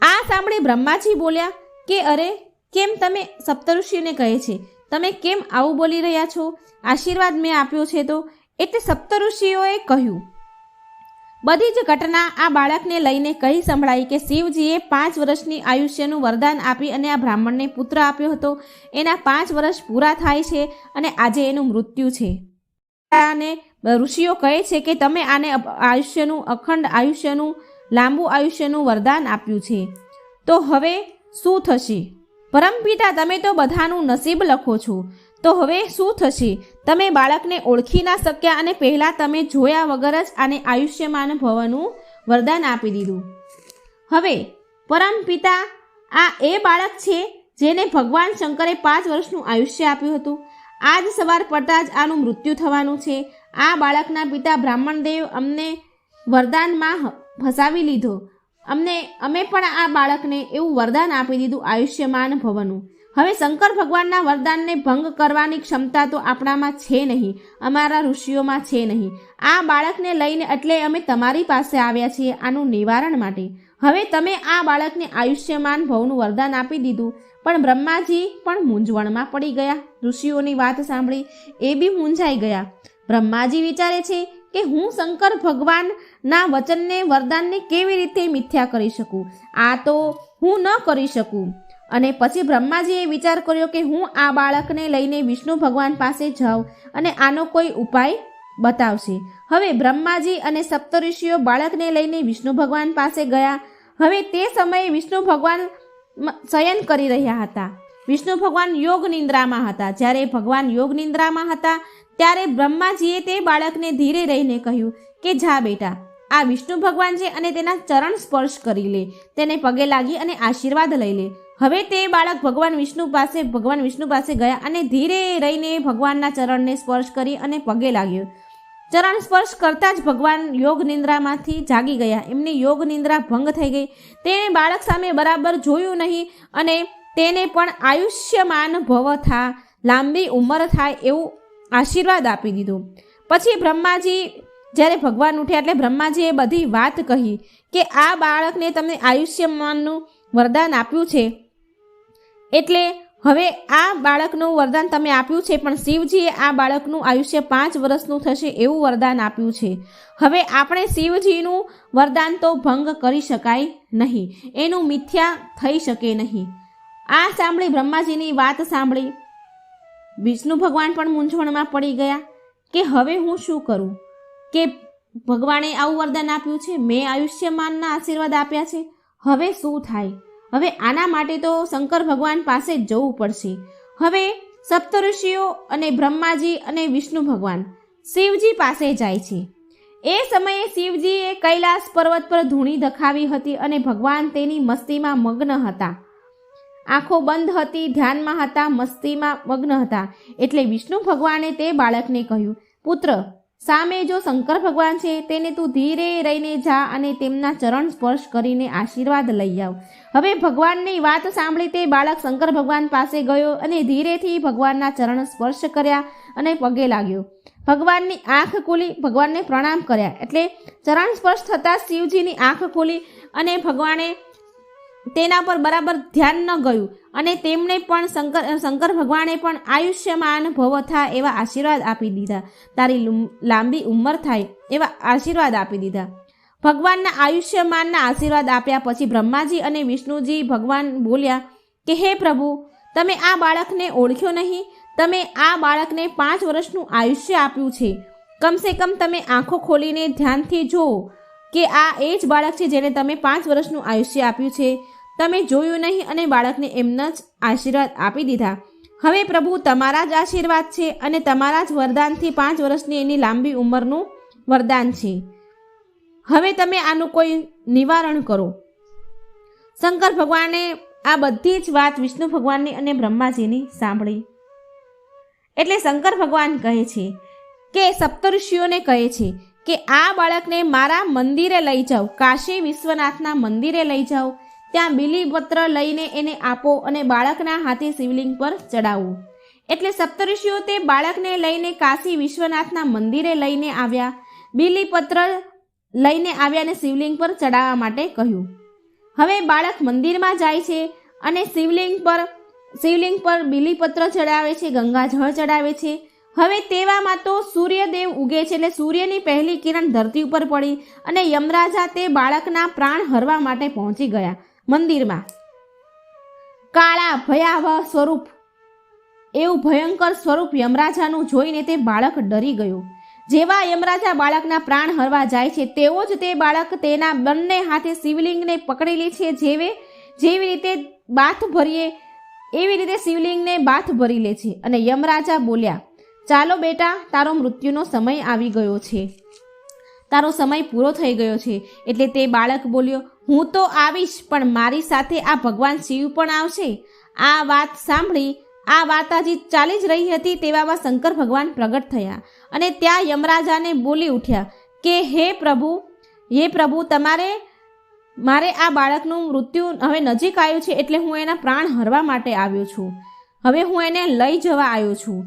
[SPEAKER 2] આ સાંભળી બ્રહ્માજી બોલ્યા કે અરે, કેમ તમે સપ્તઋષિઓને કહે છે, તમે કેમ આવું બોલી રહ્યા છો? આશીર્વાદ મેં આપ્યો છે તો? એટલે સપ્તઋષિઓએ કહ્યું, બધી જ ઘટના આ બાળકને લઈને કહી સંભળાઈ કે શિવજીએ 5 વર્ષની આયુષ્યનું વરદાન આપી અને આ બ્રાહ્મણને પુત્ર આપ્યો હતો. એના 5 વર્ષ પૂરા થાય છે અને આજે એનું મૃત્યુ છે. અને ઋષિઓ કહે છે કે તમે આને અખંડ આયુષ્યનું, લાંબુ આયુષ્યનું વરદાન આપ્યું છે, તો હવે શું થશે? પરમપિતા, તમે તો બધાનું નસીબ લખો છો, તો હવે શું થશે? તમે બાળકને ઓળખી ના શક્યા અને પહેલાં તમે જોયા વગર જ આને આયુષ્યમાન ભવનું વરદાન આપી દીધું. હવે પરમપિતા, આ એ બાળક છે જેને ભગવાન શંકરે 5 વર્ષનું આયુષ્ય આપ્યું હતું. આજ સવાર પડતા જ આનું મૃત્યુ થવાનું છે. આ બાળકના પિતા બ્રાહ્મણદેવ અમને વરદાનમાં ફસાવી લીધો. અમે પણ આ બાળકને એવું વરદાન આપી દીધું, આયુષ્યમાન ભવનું. હવે શંકર ભગવાનના વરદાનને ભંગ કરવાની ક્ષમતા તો આપણામાં છે નહીં, અમારા ઋષિઓમાં છે નહીં. આ બાળકને લઈને એટલે અમે તમારી પાસે આવ્યા છીએ આનું નિવારણ માટે. હવે તમે આ બાળકને આયુષ્યમાન ભવનું વરદાન આપી દીધું, પણ બ્રહ્માજી પણ મૂંઝવણમાં પડી ગયા. ઋષિઓની વાત સાંભળી એ બી મૂંઝાઈ ગયા. બ્રહ્માજી વિચારે છે કે હું શંકર ભગવાનના વચનને, વરદાનને કેવી રીતે મિથ્યા કરી શકું? આ તો હું ન કરી શકું. અને પછી બ્રહ્માજીએ વિચાર કર્યો કે હું આ બાળકને લઈને વિષ્ણુ ભગવાન પાસે જાઉં અને આનો કોઈ ઉપાય બતાવશે. હવે બ્રહ્માજી અને સપ્તઋષિઓ બાળકને લઈને વિષ્ણુ ભગવાન પાસે ગયા. હવે તે સમયે વિષ્ણુ ભગવાન શયન કરી રહ્યા હતા. વિષ્ણુ ભગવાન યોગ નિંદ્રામાં હતા. જ્યારે ભગવાન યોગ નિંદ્રામાં હતા ત્યારે બ્રહ્માજીએ તે બાળકને ધીરે રહીને કહ્યું કે જા બેટા, આ વિષ્ણુ ભગવાન છે અને તેના ચરણ સ્પર્શ કરી લે, તેને પગે લાગી અને આશીર્વાદ લઈ લે. હવે તે બાળક ભગવાન વિષ્ણુ પાસે ગયા અને ધીરે રહીને ભગવાનના ચરણને સ્પર્શ કરી અને પગે લાગ્યો. ચરણ સ્પર્શ કરતાં જ ભગવાન યોગ નિંદ્રામાંથી જાગી ગયા. એમની યોગ નિંદ્રા ભંગ થઈ ગઈ. તેણે બાળક સામે બરાબર જોયું નહીં અને તેને પણ આયુષ્યમાન ભવ થા, લાંબી ઉંમર થાય એવું આશીર્વાદ આપી દીધો. પછી બ્રહ્માજી જ્યારે ભગવાન ઉઠ્યા એટલે બ્રહ્માજીએ બધી વાત કહી કે આ બાળકને તમને આયુષ્યમાનનું વરદાન આપ્યું છે, એટલે હવે આ બાળકનું વરદાન તમે આપ્યું છે, પણ શિવજીએ આ બાળકનું આયુષ્ય 5 વર્ષનું થશે એવું વરદાન આપ્યું છે. હવે આપણે શિવજીનું વરદાન તો ભંગ કરી શકાય નહીં, એનું મિથ્યા થઈ શકે નહીં. આ સાંભળી બ્રહ્માજીની વાત સાંભળી વિષ્ણુ ભગવાન પણ મૂંઝવણમાં પડી ગયા કે હવે હું શું કરું, કે ભગવાને આવું વરદાન આપ્યું છે, મેં આયુષ્યમાનના આશીર્વાદ આપ્યા છે, હવે શું થાય? હવે આના માટે તો શંકર ભગવાન પાસે જ જવું પડશે. હવે સપ્તઋષિઓ અને બ્રહ્માજી અને વિષ્ણુ ભગવાન શિવજી પાસે જાય છે. એ સમયે શિવજીએ કૈલાસ પર્વત પર ધૂણી દખાવી હતી અને ભગવાન તેની મસ્તીમાં મગ્ન હતા. આંખો બંધ હતી, ધ્યાનમાં હતા, મસ્તીમાં મગ્ન હતા. એટલે વિષ્ણુ ભગવાને તે બાળકને કહ્યું, પુત્ર, સામે જો શંકર ભગવાન છે તેને તું ધીરે રહીને જા અને તેમના ચરણ સ્પર્શ કરીને આશીર્વાદ લઈ આવ. હવે ભગવાનની વાત સાંભળી તે બાળક શંકર ભગવાન પાસે ગયો અને ધીરેથી ભગવાનના ચરણ સ્પર્શ કર્યા અને પગે લાગ્યો. ભગવાનની આંખ ખુલી, ભગવાનને પ્રણામ કર્યા. એટલે ચરણ સ્પર્શ થતાં શિવજીની આંખ ખુલી અને ભગવાને તેના પર બરાબર ધ્યાન ન ગયું અને તેમણે પણ શંકર ભગવાને પણ આયુષ્યમાન ભવ થાય એવા આશીર્વાદ આપી દીધા. તારી લાંબી ઉંમર થાય એવા આશીર્વાદ આપી દીધા. ભગવાનના આયુષ્યમાનના આશીર્વાદ આપ્યા પછી બ્રહ્માજી અને વિષ્ણુજી ભગવાન બોલ્યા કે હે પ્રભુ, તમે આ બાળકને ઓળખ્યો નહીં, તમે આ બાળકને 5 વર્ષનું આયુષ્ય આપ્યું છે. કમસે કમ તમે આંખો ખોલીને ધ્યાનથી જુઓ કે આ એ જ બાળક છે જેને તમે 5 વર્ષનું આયુષ્ય આપ્યું છે. તમે જોયું નહીં અને બાળકને એમના જ આશીર્વાદ આપી દીધા. હવે પ્રભુ, તમારા જ આશીર્વાદ છે અને તમારા જ વરદાનથી 5 વર્ષની એની લાંબી ઉંમરનું વરદાન છે. હવે તમે આનું કોઈ નિવારણ કરો. શંકર ભગવાને આ બધી જ વાત વિષ્ણુ ભગવાનની અને બ્રહ્માજીની સાંભળી. એટલે શંકર ભગવાન કહે છે કે સપ્તઋષિઓને કહે છે કે આ બાળકને મારા મંદિરે લઈ જાઓ, કાશી વિશ્વનાથના મંદિરે લઈ જાઓ. ત્યાં બીલીપત્ર લઈને એને આપો અને બાળકના હાથે શિવલિંગ પર ચડાવો. એટલે સપ્તઋષિઓ તે બાળકને લઈને કાશી વિશ્વનાથના મંદિરે લઈને આવ્યા, બીલીપત્ર લઈને આવ્યા અને શિવલિંગ પર ચડાવવા માટે કહ્યું. હવે બાળક મંદિરમાં જાય છે અને શિવલિંગ પર બીલીપત્ર ચડાવે છે, ગંગાજળ ચડાવે છે. હવે તેવામાં તો સૂર્યદેવ ઉગે છે. એટલે સૂર્યની પહેલી કિરણ ધરતી ઉપર પડી અને યમરાજા તે બાળકના પ્રાણ હરવા માટે પહોંચી ગયા મંદિરમાં. કાળા ભયાવહ સ્વરૂપ, એવું ભયંકર સ્વરૂપ યમરાજાનું જોઈને તે બાળક ડરી ગયો. જેવા યમરાજા બાળકના પ્રાણ હરવા જાય છે તેવો જ તે બાળક તેના બંને હાથે શિવલિંગને પકડી લે છે. જેવી રીતે બાથ ભરીએ એવી રીતે શિવલિંગને બાથ ભરી લે છે. અને યમરાજા બોલ્યા, ચાલો બેટા, તારો મૃત્યુનો સમય આવી ગયો છે, તારો સમય પૂરો થઈ ગયો છે. એટલે તે બાળક બોલ્યો, હું તો આવીશ, પણ મારી સાથે આ ભગવાન શિવ પણ આવશે. આ વાત સાંભળી, આ વાત હજી ચાલી જ રહી હતી તેવામાં શંકર ભગવાન પ્રગટ થયા અને ત્યાં યમરાજાને બોલી ઉઠ્યા કે હે પ્રભુ, મારે આ બાળકનું મૃત્યુ હવે નજીક આવ્યું છે, એટલે હું એના પ્રાણ હરવા માટે આવ્યો છું. હવે હું એને લઈ જવા આવ્યો છું.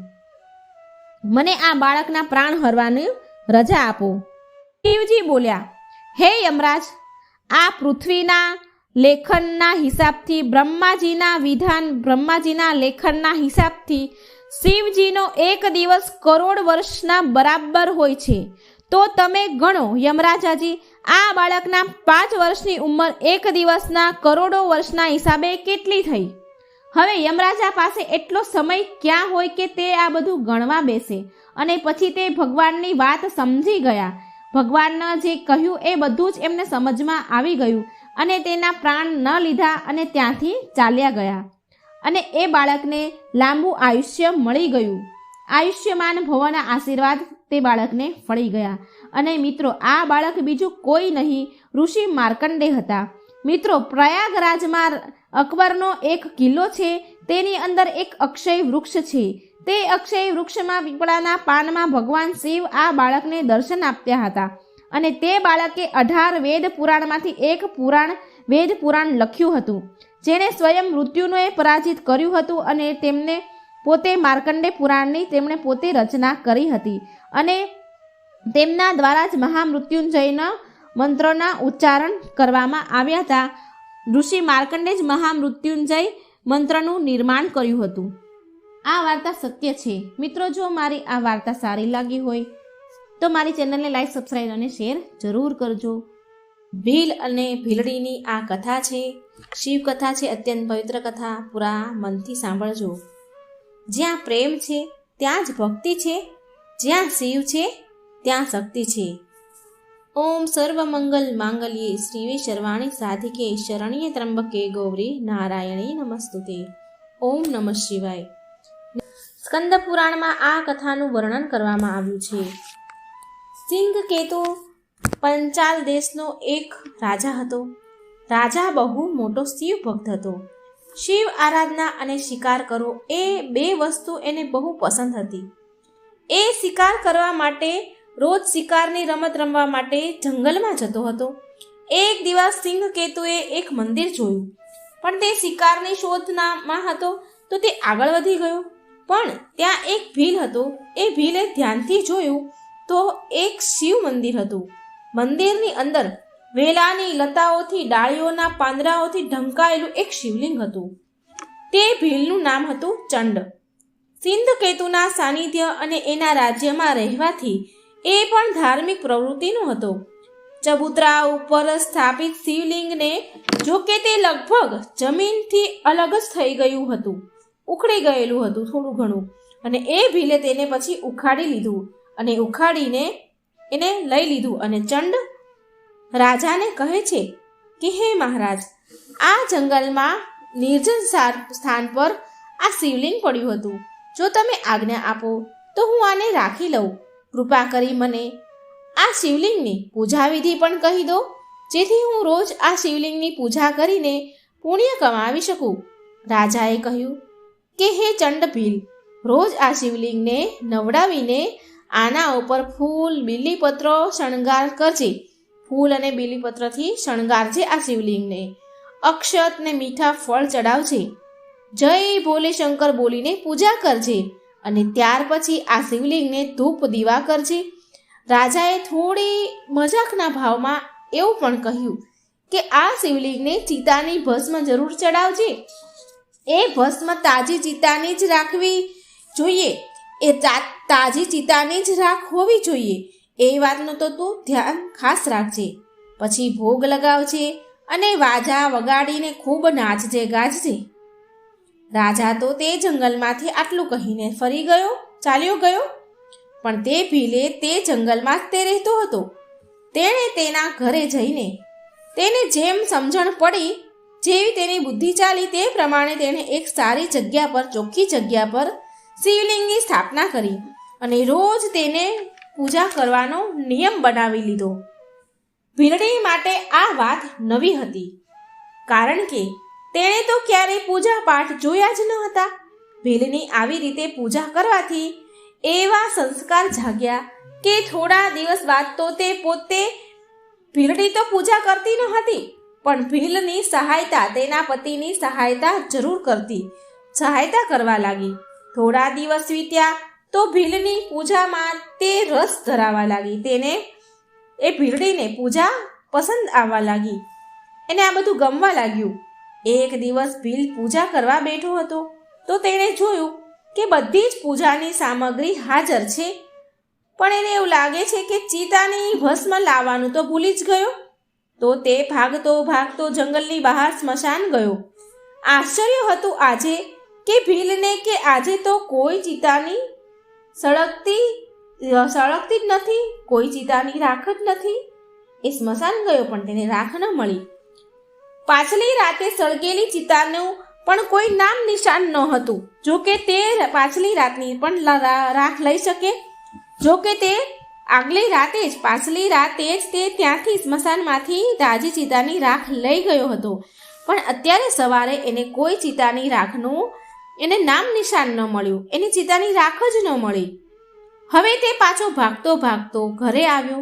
[SPEAKER 2] મને આ બાળકના પ્રાણ હરવાની રજા આપો. શિવજી બોલ્યા, હે યમરાજ, આ પૃથ્વીના લેખનના હિસાબથી, બ્રહ્માજીના લેખનના હિસાબથી શિવજીનો 1 દિવસ કરોડ વર્ષના બરાબર હોય છે. તો તમે ગણો યમરાજાજી, આ બાળકના 5 વર્ષની ઉંમર 1 દિવસના કરોડો વર્ષના હિસાબે કેટલી થઈ? હવે યમરાજા પાસે એટલો સમય ક્યાં હોય કે તે આ બધું ગણવા બેસે? અને પછી તે ભગવાનની વાત સમજી ગયા. ભગવાનને જે કહ્યું એ બધું જ એમને સમજમાં આવી ગયું અને તેના પ્રાણ ન લીધા અને ત્યાંથી ચાલ્યા ગયા. અને એ બાળકને લાંબુ આયુષ્ય મળી ગયું. આયુષ્યમાન ભવના આશીર્વાદ તે બાળકને ફળી ગયા. અને મિત્રો, આ બાળક બીજું કોઈ નહીં, ઋષિ માર્કંડે હતા. મિત્રો, પ્રયાગરાજમાં અકબરનો એક કિલ્લો છે, તેની અંદર એક અક્ષય વૃક્ષ છે. તે અક્ષય વૃક્ષમાં પીપળાના પાનમાં ભગવાન શિવ આ બાળકને દર્શન આપ્યા હતા. અને તે બાળકે 18 વેદ પુરાણમાંથી એક વેદ પુરાણ લખ્યું હતું, જેણે સ્વયં મૃત્યુને પરાજિત કર્યું હતું. અને તેમને પોતે માર્કંડે પુરાણની તેમણે પોતે રચના કરી હતી અને તેમના દ્વારા જ મહામૃત્યુંજયના મંત્રોના ઉચ્ચારણ કરવામાં આવ્યા હતા. ઋષિ માર્કંડે જ મહામૃત્યુંજય મંત્રનું નિર્માણ કર્યું હતું. આ વાર્તા સત્ય છે. મિત્રો, જો મારી આ વાર્તા સારી લાગી હોય તો મારી ચેનલને લાઈક, સબસ્ક્રાઈબ અને શેર જરૂર કરજો. ભીલ અને ભીલડીની આ કથા છે, શિવકથા છે, અત્યંત પવિત્ર કથા. પૂરા મનથી સાંભળજો. જ્યાં પ્રેમ છે ત્યાં જ ભક્તિ છે, જ્યાં શિવ છે ત્યાં શક્તિ છે. ઓમ સર્વમંગલ માંગલ્યે શ્રીવે સર્વાણી સાધિકે શરણ્યે ત્રંબકે ગૌરી નારાયણી નમસ્તુતે. ઓમ નમઃ શિવાય. સ્કંદ પુરાણમાં આ કથાનું વર્ણન કરવામાં આવ્યું છે. સિંહ કેતુ પંચાલ દેશનો એક રાજા હતો. રાજા બહુ મોટો શિવ ભક્ત હતો. શિવ આરાધના અને શિકાર કરવો એ બે વસ્તુ એને બહુ પસંદ હતી. એ શિકાર કરવા માટે રોજ શિકારની રમત રમવા માટે જંગલમાં જતો હતો. એક દિવસ સિંહ કેતુએ એક મંદિર જોયું, પણ તે શિકારની શોધમાં હતો તો તે આગળ વધી ગયો. પણ ત્યાં એક ભીલ હતો. એ ભીલે ધ્યાનથી જોયું તો એક શિવ મંદિર હતું. મંદિરની અંદર વેલાની લતાઓથી, ડાળીઓના પાંદડાઓથી ઢંકાયેલું એક શિવલિંગ હતું. તે ભીલનું નામ હતું ચંડ. સિંહ કેતુના સાનિધ્ય અને એના રાજ્યમાં રહેવાથી એ પણ ધાર્મિક પ્રવૃત્તિનો હતો. ચબૂતરા ઉપર સ્થાપિત શિવલિંગને જોકે તે લગભગ જમીનથી અલગ જ થઈ ગયું હતું, ઉખડી ગયેલું હતું થોડું ઘણું, અને એ ભીલે તેને પછી ઉખાડી લીધું અને ઉખાડીને એને લઈ લીધું. અને ચંડ રાજાને કહે છે કે હે મહારાજ, આ જંગલમાં નિર્જન સ્થાન પર આ શિવલિંગ પડ્યું હતું. જો તમે આજ્ઞા આપો તો હું આને રાખી લઉં. કૃપા કરી મને આ શિવલિંગની પૂજા વિધિ પણ કહી દો, જેથી હું રોજ આ શિવલિંગની પૂજા કરીને પુણ્ય કમાવી શકું. રાજાએ કહ્યું કે હે ચંડ ભીલ, રોજ આ શિવલિંગને નવડાવીને આના ઉપર ફૂલ, બીલીપત્રો શણગાર કરજે. ફૂલ અને બીલીપત્રથી શણગારજે આ શિવલિંગને. અક્ષત ને મીઠા ફળ ચડાવજે. જય ભોલે શંકર બોલીને પૂજા કરજે અને ત્યાર પછી આ શિવલિંગને ધૂપ દીવા કરજે. રાજાએ થોડી મજાકના ભાવમાં એવું પણ કહ્યું કે આ શિવલિંગને ચિતાની ભસ્મ જરૂર ચડાવજે. એ ભસ્મ તાજી ચિતાની જ રાખવી જોઈએ, એ તાજી ચિતાની જ રાખ હોવી જોઈએ. એ વાતનું તો તું ધ્યાન ખાસ રાખજે. પછી ભોગ લગાવજે અને વાજા વગાડીને ખૂબ નાચજે ગાજજે. રાજા તો તે જંગલમાંથી આટલું કહીને ફરી ચાલ્યો ગયો. પણ તે ભીલે તે જંગલમાં જ તે રહેતો હતો. તેણે તેના ઘરે જઈને તેને જેમ સમજણ પડી, જેવી તેની બુદ્ધિ ચાલી, તે પ્રમાણે તેણે એક સારી જગ્યા પર, ચોખ્ખી જગ્યા પર શિવલિંગની સ્થાપના કરી અને રોજ તેને પૂજા કરવાનો નિયમ બનાવી લીધો. ભીલડી માટે આ વાત નવી હતી, કારણ કે તેણે તો ક્યારેય પૂજા પાઠ જોયા જ ન હતા. ભીલની આવી રીતે પૂજા કરવાથી એવા સંસ્કાર જાગ્યા કે થોડા દિવસ બાદ તો તે પોતે, ભીલડી તો પૂજા કરતી ન હતી, પણ ભીલની સહાયતા, તેના પતિની સહાયતા જરૂર કરતી, સહાયતા કરવા લાગી. થોડા દિવસ વીત્યા તો ભીલની પૂજામાં તે રસ ધરાવા લાગી. તેને એ ભીલડીને પૂજા પસંદ આવવા લાગી. એને આ બધું ગમવા લાગ્યું. એક દિવસ ભીલ પૂજા કરવા બેઠો હતો તો તેણે જોયું કે બધી જ પૂજાની સામગ્રી હાજર છે, પણ એને એવું લાગે છે કે ચિતાની ભસ્મ લાવવાનું તો ભૂલી જ ગયો. તો તે ભાગતો જંગલની બહાર સ્મશાન ગયો. આશ્ચર્ય હતું આજે કે ભીલને કે આજે તો કોઈ ચિતાની સળગતી જ નથી, કોઈ ચિતાની રાખ જ નથી. એ સ્મશાન ગયો પણ તેને રાખ ન મળી. પાછલી રાતે સળગેલી ચિતાનું પણ કોઈ નામ નિશાન ન હતું. જોકે તે પાછલી રાતની પણ રાખ લઈ શકે. જોકે તે આગલી રાતે જ, પાછલી રાતે જ તે ત્યાંથી સ્મશાનમાંથી તાજી ચિતાની રાખ લઈ ગયો હતો. પણ અત્યારે સવારે એને કોઈ ચિતાની રાખનું એને નામ નિશાન ન મળ્યું. એની ચિતાની રાખ જ ન મળી. હવે તે પાછો ભાગતો ઘરે આવ્યો.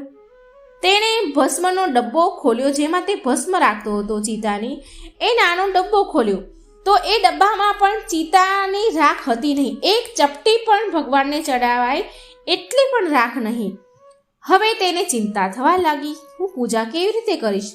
[SPEAKER 2] તેણે ભસ્મનો ડબ્બો ખોલ્યો, જેમાં તે ભસ્મ રાખતો હતો ચિતાની. એ નાનો ડબ્બો ખોલ્યો તો એ ડબ્બામાં પણ ચિતાની રાખ હતી નહીં. એક ચપટી પણ ભગવાનને ચડાવાય એટલી પણ રાખ નહીં. હવે તેને ચિંતા થવા લાગી, હું પૂજા કેવી રીતે કરીશ?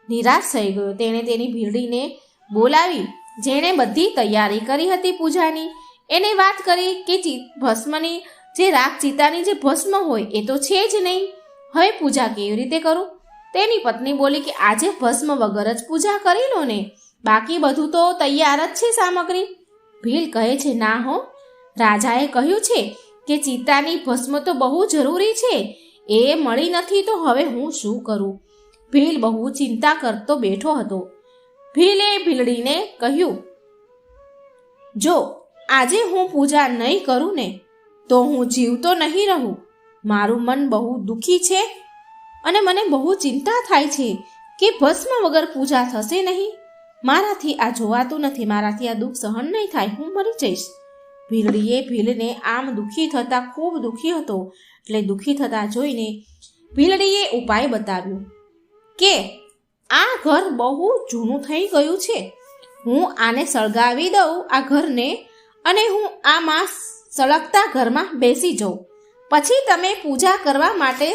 [SPEAKER 2] નિરાશ થઈ ગયો. તેણે તેની ભીલડીને બોલાવી જેણે બધી તૈયારી કરી હતી પૂજાની, એને વાત કરી કે ભસ્મની જે રાખ ચિતાની જે ભસ્મ હોય એ તો છે જ નહીં, હવે પૂજા કેવી રીતે કરું? તેની પત્ની બોલી કે આજે ભસ્મ વગર જ પૂજા કરી લો ને, બાકી બધું તો તૈયાર જ છે સામગ્રી. ભીલ કહે છે ના હો, રાજાએ કહ્યું છે કે ચિતાની ભસ્મ તો બહુ જરૂરી છે, એ મળી નથી તો હવે હું શું કરું? ભીલ બહુ ચિંતા કરતો બેઠો હતો. ભીલે ભીલડીને કહ્યું, જો આજે હું પૂજા નહીં કરું ને તો હું જીવતો નહીં રહું. મારું મન બહુ દુઃખી છે અને મને બહુ ચિંતા થાય છે કે ભસ્મ વગર પૂજા થશે નહીં. મારાથી આ જોવાતું નથી, મારાથી આ દુઃખ સહન નહીં થાય, હું મરી જઈશ. ભીલડીએ ભીલને આમ દુઃખી થતા ખૂબ દુઃખી હતો, એટલે દુઃખી થતા જોઈને ભીલડીએ ઉપાય બતાવ્યો કે આ ઘર બહુ જૂનું થઈ ગયું છે, હું આને સળગાવી દઉં આ ઘરને, અને હું આમાં સળગતા ઘરમાં બેસી જાઉં. પછી તમે પૂજા કરવા માટે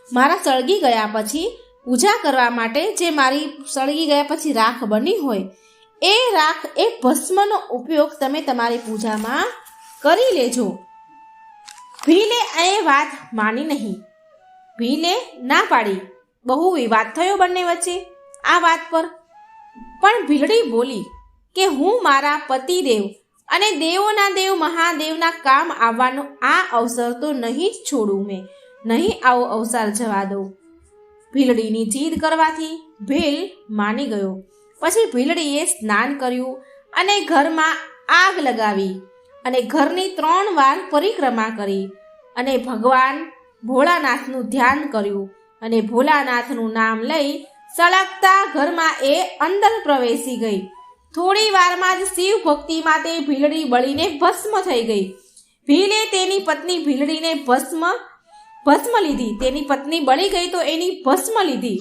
[SPEAKER 2] મારા સળગી ગયા પછી પૂજા કરવા માટે જે મારી સળગી ગયા પછી રાખ બની હોય એ રાખ, એ ભસ્મનો ઉપયોગ તમે તમારી પૂજામાં કરી લેજો. ભીલે એ વાત માની નહીં. ભીલે ના પાડી. બહુ વિવાદ થયો બંને વચ્ચે આ વાત પર. પણ ભીલડી બોલી કે હું મારા પતિદેવ અને દેવોના દેવ મહાદેવના કામ આવવાનો આ અવસર તો નહીં જ છોડું, મેં નહીં આવો અવસર જવા દઉં. ભીલડીની જીદ કરવાથી ભીલ માની ગયો. પછી ભીલડીએ સ્નાન કર્યું અને ઘરમાં આગ લગાવી અને ઘરની 3 વાર પરિક્રમા કરી અને ભગવાન ભોળાનાથનું ધ્યાન કર્યું અને ભોલાનાથનું નામ લઈ સળગતા ઘરમાં એ અંદર પ્રવેશી ગઈ. થોડી વારમાં જ શિવ ભક્તિમાં તે ભીલડી બળીને ભસ્મ થઈ ગઈ. ભીલે તેની પત્ની ભીલડીને ભસ્મ લીધી. તેની પત્ની બળી ગઈ તો એની ભસ્મ લીધી.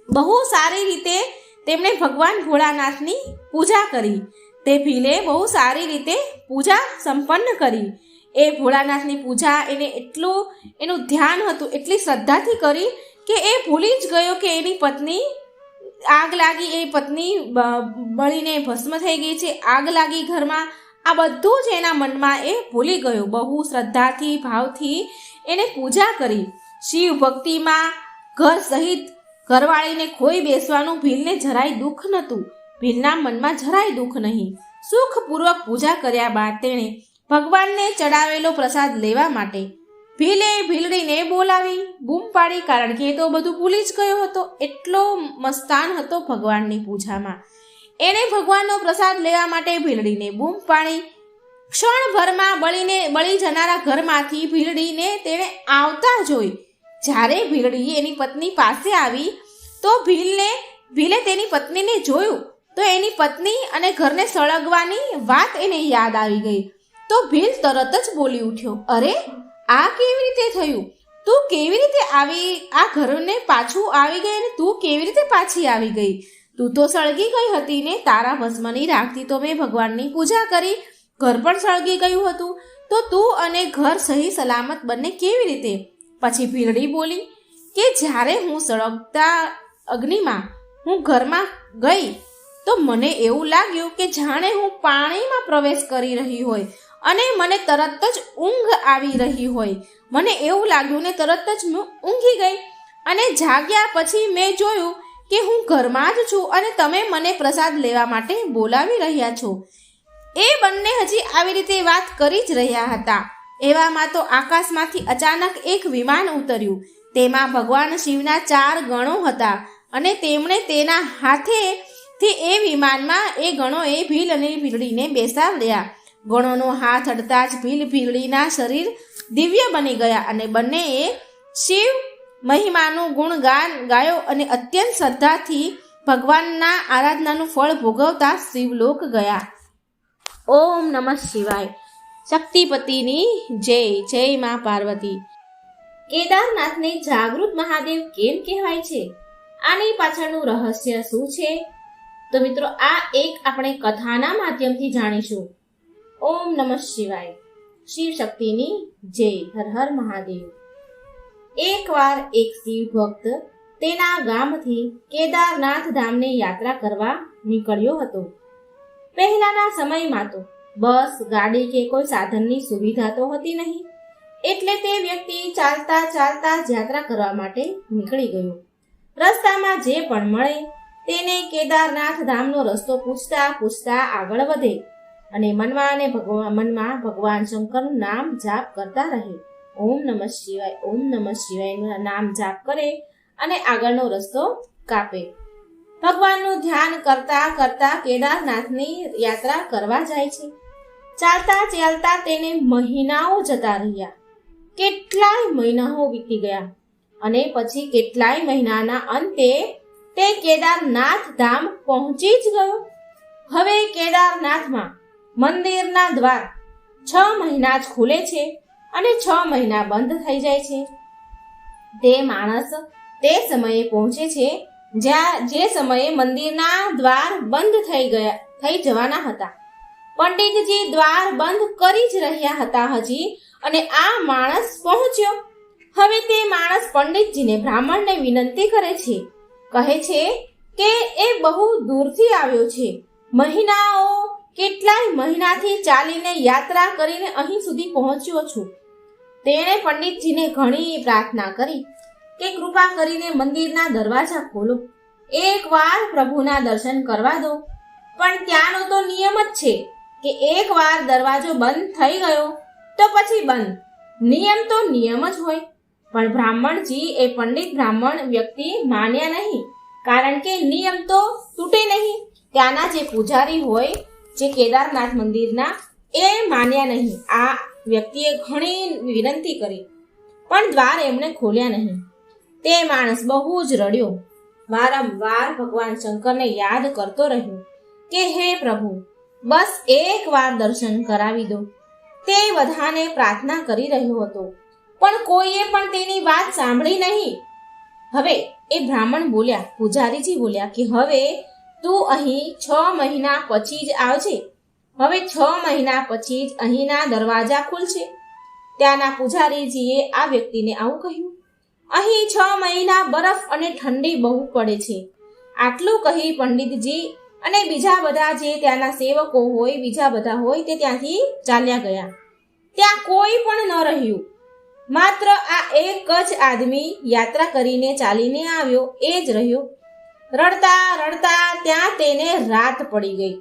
[SPEAKER 2] બહુ સારી રીતે તેમણે ભગવાન ભોળાનાથની પૂજા કરી. તે ભીલે બહુ સારી રીતે પૂજા સંપન્ન કરી. એ ભોળાનાથની પૂજા એને એટલું એનું ધ્યાન હતું, એટલી શ્રદ્ધાથી કરી કે એ ભૂલી જ ગયો કે એની પત્ની આગ લાગી, એ પત્ની બળીને ભસ્મ થઈ ગઈ છે, આગ લાગી ઘરમાં. આ બધું જ એના મનમાં એ ભૂલી ગયો. બહુ શ્રદ્ધાથી ભાવથી એને પૂજા કરી. શિવ ભક્તિમાં ઘર સહિત ઘરવાળીને ખોઈ બેસવાનું ભીલને જરાય દુઃખ નહોતું. ભીલના મનમાં જરાય દુઃખ નહીં. સુખપૂર્વક પૂજા કર્યા બાદ તેણે ભગવાનને ચડાવેલો પ્રસાદ લેવા માટે ભીલે ભીલડીને બોલાવી બૂમ પાડી, કારણ કે એ તો બધું ભૂલી જ ગયો હતો. એટલો મસ્તાન હતો ભગવાનની પૂજામાં. એણે ભગવાનનો પ્રસાદ લેવા માટે ભીલડીને બૂમ પાડી. ક્ષણભરમાં બળી જનારા ઘરમાંથી ભીલડીને તેણે આવતા જોઈ. જ્યારે ભીલડી એની પત્ની પાસે આવી તો ભીલે તેની પત્નીને જોયું તો એની પત્ની અને ઘરને સળગવાની વાત એને યાદ આવી ગઈ. તો ભીલ તરત જ બોલી ઉઠ્યો, અરે આ કેવી રીતે થયું? તું કેવી રીતે આવી આ ઘરને પાછું આવી ગઈ અને તું કેવી રીતે પાછી આવી ગઈ? તું તો સળગી ગઈ હતી ને, તારા ભસ્મની રાખથી તો મેં ભગવાનની પૂજા કરી, ઘર પણ સળગી ગયું હતું, તો તું અને ઘર સહી સલામત બંને કેવી રીતે? પછી ભીલડી બોલી કે જ્યારે હું સળગતા અગ્નિમાં હું ઘરમાં ગઈ તો મને એવું લાગ્યું કે જાણે હું પાણીમાં પ્રવેશ કરી રહી હોય અને મને તરત જ ઊંઘ આવી રહી હોય. મને એવું લાગ્યું ને તરત જ હું ઊંઘી ગઈ અને જાગ્યા પછી મેં જોયું કે હું ઘરમાં જ છું અને તમે મને પ્રસાદ લેવા માટે બોલાવી રહ્યા છો. એ બંને હજી આવી રીતે વાત કરી જ રહ્યા હતા. એવામાં તો આકાશમાંથી અચાનક એક વિમાન ઉતર્યું. તેમાં ભગવાન શિવના 4 ગણો હતા અને તેમણે તેના હાથેથી એ વિમાનમાં એ ગણોએ ભીલ અને ભીલડીને બેસાડ્યા. ગણોનો હાથ અડતા જ ભીલડીના શરીર દિવ્ય બની ગયા અને બંનેએ શિવ મહિમાનું ગુણગાન ગાયો અને અત્યંત શ્રદ્ધાથી ભગવાનના આરાધનાનું ફળ ભોગવતા શિવલોક ગયા. ઓમ નમઃ શિવાય. શક્તિપતિની જય. જય મા પાર્વતી. કેદારનાથને જાગૃત મહાદેવ કેમ કહેવાય છે? આની પાછળનું રહસ્ય શું છે? તો મિત્રો આ એક આપણે કથાના માધ્યમથી જાણીશું. ઓમ નમઃ શિવાય. શિવ શક્તિની જય. હર હર મહાદેવ. એકવાર એક શિવ ભક્ત તેના ગામથી કેદારનાથ ધામને યાત્રા કરવા નીકળ્યો હતો. પહેલાના સમયમાં તો બસ, ગાડી કે કોઈ સાધનની સુવિધા તો હતી નહીં, એટલે તે વ્યક્તિ ચાલતા ચાલતા યાત્રા કરવા માટે નીકળી ગયો. રસ્તામાં જે પણ મળે તેને કેદારનાથ ધામનો રસ્તો પૂછતા પૂછતા આગળ વધે અને મનમાં ભગવાન શંકરનું નામ જાપ કરતા રહે. ઓમ નમઃ શિવાય, ઓમ નમઃ શિવાયનું નામ જાપ કરે અને આગળનો રસ્તો કાપે. ભગવાનનું ધ્યાન કરતા કરતા કેદારનાથની યાત્રા કરવા જાય છે. ચાલતા ચાલતા તેને મહિનાઓ જતા રહ્યા. કેટલાય મહિનાઓ વીતી ગયા અને પછી કેટલાય મહિનાના અંતે તે કેદારનાથ ધામ પહોંચી જ ગયો. હવે કેદારનાથમાં મંદિરના દ્વાર 6 મહિના જ ખુલે છે અને 6 મહિના બંધ થઈ જાય છે. તે માણસ તે સમયે પહોંચે છે જે સમયે મંદિરના દ્વાર બંધ થઈ જવાના હતા. પંડિતજી દ્વાર બંધ કરી જ રહ્યા હતા હજી, અને આ માણસ પહોંચ્યો. હવે તે માણસ પંડિતજીને, બ્રાહ્મણને વિનંતી કરે છે. કહે છે કે એ બહુ દૂરથી આવ્યો છે. કેટલાય મહિનાથી ચાલીને યાત્રા કરીને અહીં સુધી પહોંચ્યો છું. તેણે પંડિતજીને ઘણી પ્રાર્થના કરી કે કૃપા કરીને મંદિરના દરવાજા ખોલો, એકવાર પ્રભુના દર્શન કરવા દો. પણ ત્યાંનો તો નિયમ જ છે કે એકવાર દરવાજો બંધ થઈ ગયો તો પછી બંધ. નિયમ તો નિયમ જ હોય. પણ બ્રાહ્મણજી, એ પંડિત બ્રાહ્મણ વ્યક્તિ માન્યા નહીં, કારણ કે નિયમ તો તૂટે નહીં. ત્યાંના જે પૂજારી હોય, જે કેદારનાથ મંદિરના, એ માન્યા નહીં. આ વ્યક્તિએ ઘણી વિનંતી કરી પણ દ્વાર એમણે ખોલ્યા નહીં. તે માણસ બહુ જ રડ્યો. વારંવાર ભગવાન શંકરને યાદ કરતો રહ્યો કે હે પ્રભુ, બસ એકવાર દર્શન કરાવી દો. તે બધાને પ્રાર્થના કરી રહ્યો હતો, પણ કોઈએ પણ તેની વાત સાંભળી નહીં. હવે એ બ્રાહ્મણ બોલ્યા, પૂજારીજી બોલ્યા કે હવે તું અહીં 6 મહિના પછી જ આવજે. હવે 6 મહિના પછી જ અહીંના દરવાજા ખુલશે. ત્યાંના પૂજારીજીએ આ વ્યક્તિને આવું કહ્યું. અહીં 6 મહિના બરફ અને ઠંડી બહુ પડે છે. આટલું કહી પંડિતજી અને બીજા બધા જે ત્યાંના સેવકો હોય, બીજા બધા હોય, તે ત્યાંથી ચાલ્યા ગયા. ત્યાં કોઈ પણ ન રહ્યું. માત્ર આ એક જ આદમી યાત્રા કરીને ચાલીને આવ્યો, એ જ રહ્યો. રડતા રડતા ત્યાં તેને રાત પડી ગઈ.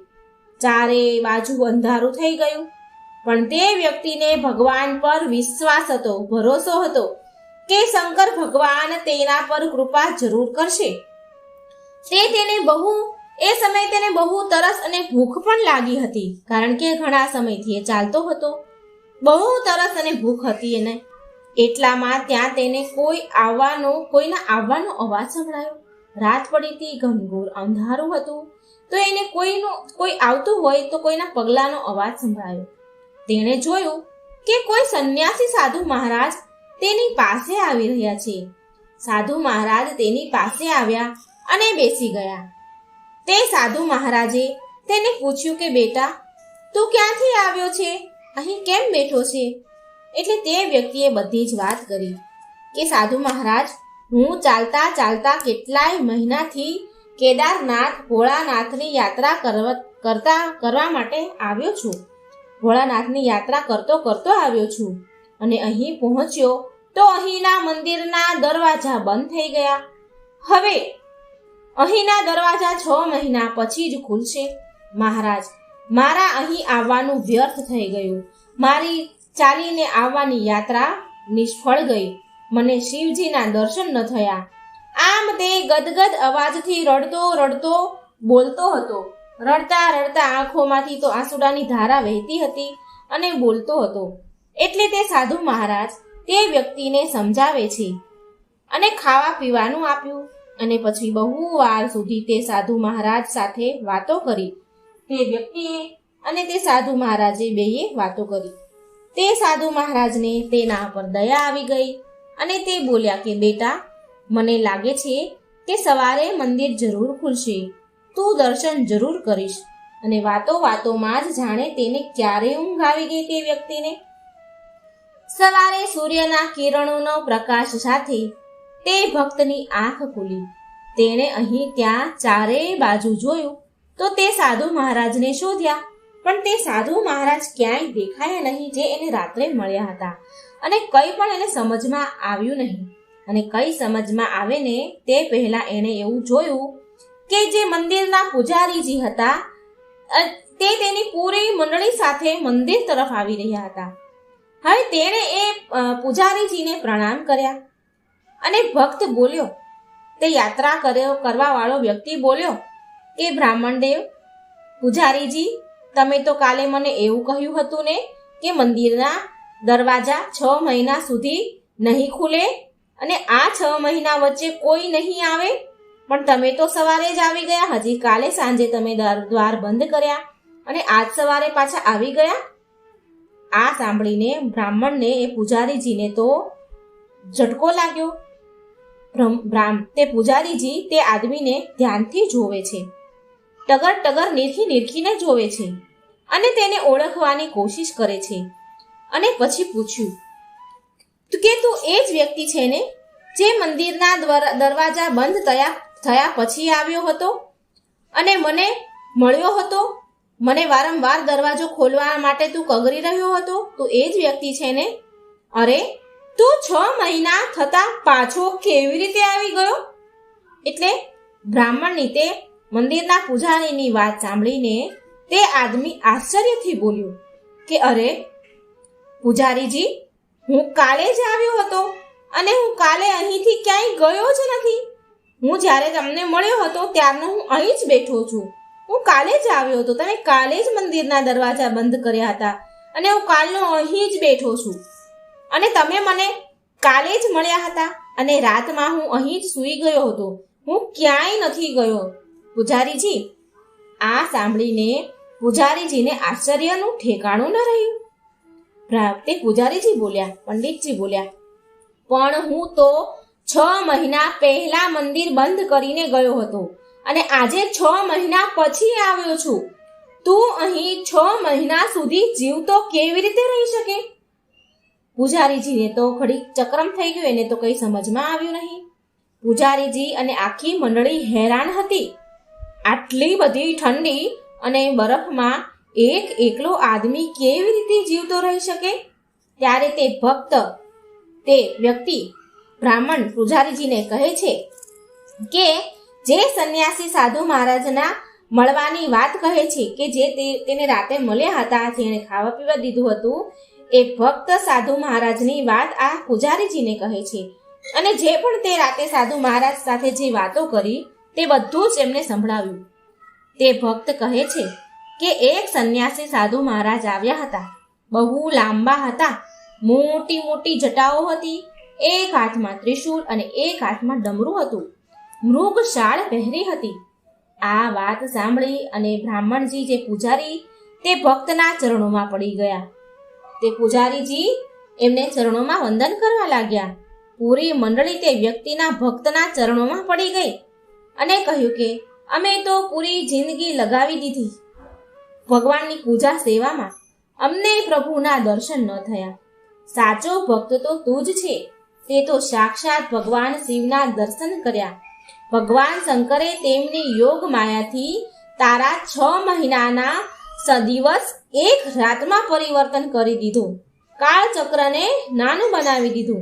[SPEAKER 2] ચારે બાજુ અંધારું થઈ ગયું. પણ તે વ્યક્તિને ભગવાન પર વિશ્વાસ હતો, ભરોસો હતો કે શંકર ભગવાન તેના પર કૃપા જરૂર કરશે. એ સમયે તેને બહુ તરસ અને ભૂખ પણ લાગી હતી, કારણ કે ઘણા સમયથી એ ચાલતો હતો. બહુ તરસ અને ભૂખ હતી એને. એટલામાં ત્યાં તેને કોઈના આવવાનો અવાજ સંભળાયો. રાત પડી હતી, ઘનઘોર અંધારું હતું, તો એને કોઈ આવતું હોય તો કોઈના પગલાંનો અવાજ સંભળાયો. તેણે જોયું કે કોઈ સંન્યાસી સાધુ મહારાજ તેની પાસે આવી રહ્યા છે. સાધુ મહારાજ તેની પાસે આવ્યા અને બેસી ગયા. તે સાધુ મહારાજે તેને પૂછ્યું કે બેટા, તું ક્યાંથી આવ્યો છે? અહીં કેમ બેઠો છે? એટલે તે વ્યક્તિએ બધી જ વાત કરી કે સાધુ મહારાજ, હું ચાલતા ચાલતા કેટલાય મહિનાથી કેદારનાથ ભોળાનાથની યાત્રા કરવા માટે આવ્યો છું. ભોળાનાથની યાત્રા કરતો આવ્યો છું અને અહીં પહોંચ્યો તો અહીંના મંદિરના દરવાજા બંધ થઈ ગયા. હવે અહીંના દરવાજા 6 મહિના પછી જ ખુલશે. મહારાજ, મારા અહીં આવવાનું વ્યર્થ થઈ ગયું. મારી ચાલીને આવવાની યાત્રા નિષ્ફળ ગઈ. મને શિવજીના દર્શન ન થયા. આમ તે ગદગદ અવાજથી રડતો બોલતો હતો. રડતા આંખોમાંથી તો આંસુડાની ધારા વહેતી હતી અને બોલતો હતો. એટલે તે સાધુ મહારાજ તે વ્યક્તિને સમજાવે છે અને ખાવા પીવાનું આપ્યું. અને પછી બહુ વાર સુધી તે સાધુ મહારાજ સાથે વાતો કરી. તે વ્યક્તિએ અને તે સાધુ મહારાજે બેયે વાતો કરી. તે સાધુ મહારાજને તેના પર દયા આવી ગઈ અને તે બોલ્યા કે બેટા, મને લાગે છે કે સવારે મંદિર જરૂર ખુલશે, તું દર્શન જરૂર કરીશ. અને વાતોમાં જ જાણે તેને ક્યારે ઊંઘ આવી ગઈ. તે વ્યક્તિને સવારે સૂર્યના કિરણોનો પ્રકાશ સાથે તે ભક્તની આંખ ખુલી. તેણે અહીં ત્યાં ચારે બાજુ જોયું તો તે સાધુ મહારાજને શોધ્યા, પણ તે સાધુ મહારાજ ક્યાંય દેખાયા નહીં જે એને રાત્રે મળ્યા હતા. અને કંઈ પણ એને સમજમાં આવ્યું નહીં. અને કંઈ સમજમાં આવે ને તે પહેલા એણે એવું જોયું કે જે મંદિરના પૂજારીજી હતા તે તેની પૂરી મંડળી સાથે મંદિર તરફ આવી રહ્યા હતા. હવે તેણે એ પૂજારીજીને પ્રણામ કર્યા અને ભક્ત બોલ્યો, તે યાત્રા કરવા વાળો વ્યક્તિ બોલ્યો કે બ્રાહ્મણ દેવ, પૂજારીજી, તમે તો કાલે મને એવું કહ્યું હતું ને કે મંદિરના દરવાજા 6 મહિના સુધી નહીં ખુલે અને આ 6 મહિના વચ્ચે કોઈ નહીં આવે, પણ તમે તો સવારે જ આવી ગયા. હજી કાલે સાંજે તમે દ્વાર બંધ કર્યા અને આજ સવારે પાછા આવી ગયા. આ સાંભળીને બ્રાહ્મણને એ પૂજારીજીને તો ઝટકો લાગ્યો. તે પૂજારીજી તે આદમીને ધ્યાનથી જોવે છે, ટગર નીરખીને જોવે છે અને તેને ઓળખવાની કોશિશ કરે છે. અને પછી પૂછ્યું કે તું એ જ વ્યક્તિ છે ને જે મંદિરના દરવાજા બંધ થયા પછી આવ્યો હતો અને મને મળ્યો હતો? મને વારંવાર દરવાજો ખોલવા માટે તું કગરી રહ્યો હતો, તું એ જ વ્યક્તિ છે ને? અરે, તું 6 મહિના થતા પાછો કેવી રીતે આવી ગયો? એટલે બ્રાહ્મણની તે મંદિરના પૂજારીની વાત સાંભળીને તે આદમી આશ્ચર્યથી બોલ્યો કે અરે પૂજારીજી, હું કાલે જ આવ્યો હતો અને હું કાલે અહીંથી ક્યાંય ગયો જ નથી. હું જ્યારે તમને મળ્યો હતો ત્યારનો હું અહીં જ બેઠો છું. હું કાલે જ આવ્યો હતો, તમે કાલે જ મંદિરના દરવાજા બંધ કર્યા હતા અને હું કાલનો અહીં જ બેઠો છું. અને તમે મને કાલે જ મળ્યા હતા અને રાતમાં હું અહીં જ સૂઈ ગયો હતો. હું ક્યાંય નથી ગયો. પૂજારીજી, આ સાંભળીને પૂજારીજીને આશ્ચર્યનું ઠેકાણું ન રહ્યું. તે પૂજારીજી બોલ્યા, પંડિતજી બોલ્યા, પણ હું તો 6 મહિના પહેલા મંદિર બંધ કરીને ગયો હતો અને આજે 6 મહિના પછી આવ્યો છું. તું અહીં 6 મહિના સુધી જીવતો કેવી રીતે રહી શકે? પૂજારીજીને તો ઘડી ચક્રમ થઈ ગયું, એને તો કંઈ સમજમાં આવ્યું નહીં. પૂજારીજી અને આખી મંડળી હેરાન હતી. આટલી બધી ઠંડી અને બરફમાં એકલો આદમી કેવી રીતે જીવતો રહી શકે? ત્યારે તે ભક્ત, તે વ્યક્તિ બ્રાહ્મણ પૂજારીજીને કહે છે કે જે સંન્યાસી સાધુ મહારાજના મળવાની વાત કહે છે કે જે તેને રાતે મળ્યા હતા, જેણે ખાવા પીવા દીધું હતું, એ ભક્ત સાધુ મહારાજની વાત આ પૂજારીજીને કહે છે. અને જે પણ તે રાતે સાધુ મહારાજ સાથે જે વાતો કરી તે બધું જ એમને સંભળાવ્યું. તે ભક્ત કહે છે કે એક સંન્યાસી સાધુ મહારાજ આવ્યા હતા. બહુ લાંબા હતા, મોટી મોટી જટાઓ હતી, એક હાથમાં ત્રિશૂળ અને એક હાથમાં ડમરું હતું. મૃગ શાળ પહેરી હતી. આ વાત સાંભળી અને બ્રાહ્મણજી જે પૂજારી તે ભક્તના ચરણોમાં પડી ગયા. તે પૂજારીજી એમને ચરણોમાં વંદન કરવા લાગ્યા. પૂરી મંડળી તે વ્યક્તિના ભક્તના ચરણોમાં પડી ગઈ અને કહ્યું કે અમે તો પૂરી જિંદગી લગાવી દીધી ભગવાનની પૂજા સેવામાં, અમને પ્રભુના દર્શન ન થયા. સાચો ભક્ત તો તું જ છે. તે તો સાક્ષાત ભગવાન શિવના દર્શન કર્યા. ભગવાન શંકરે તેમની યોગ માયાથી તારા 6 મહિનાના દિવસ એક રાતમાં પરિવર્તન કરી દીધું. કાળચક્રને નાનું બનાવી દીધું.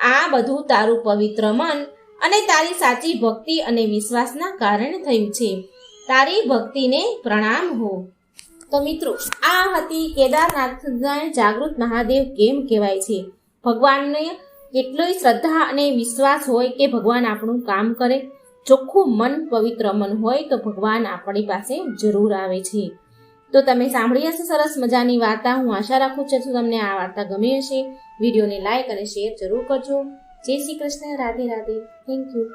[SPEAKER 2] આ બધું તારું પવિત્ર મન અને તારી સાચી ભક્તિ અને વિશ્વાસના કારણે થયું છે. તારી ભક્તિને પ્રણામ હો. તો મિત્રો, આ હતી કેદારનાથના જાગૃત મહાદેવ કેમ કહેવાય છે. ભગવાનને કેટલી શ્રદ્ધા અને વિશ્વાસ હોય કે ભગવાન આપણું કામ કરે. ચોખ્ખું મન, પવિત્ર મન હોય તો ભગવાન આપણી પાસે જરૂર આવે છે. તો તમે સાંભળી હશે સરસ મજાની વાર્તા. હું આશા રાખું છું તમને આ વાર્તા ગમી હશે. વિડીયોને લાઈક અને શેર જરૂર કરજો. જય શ્રી કૃષ્ણ. રાધે રાધે. Thank you.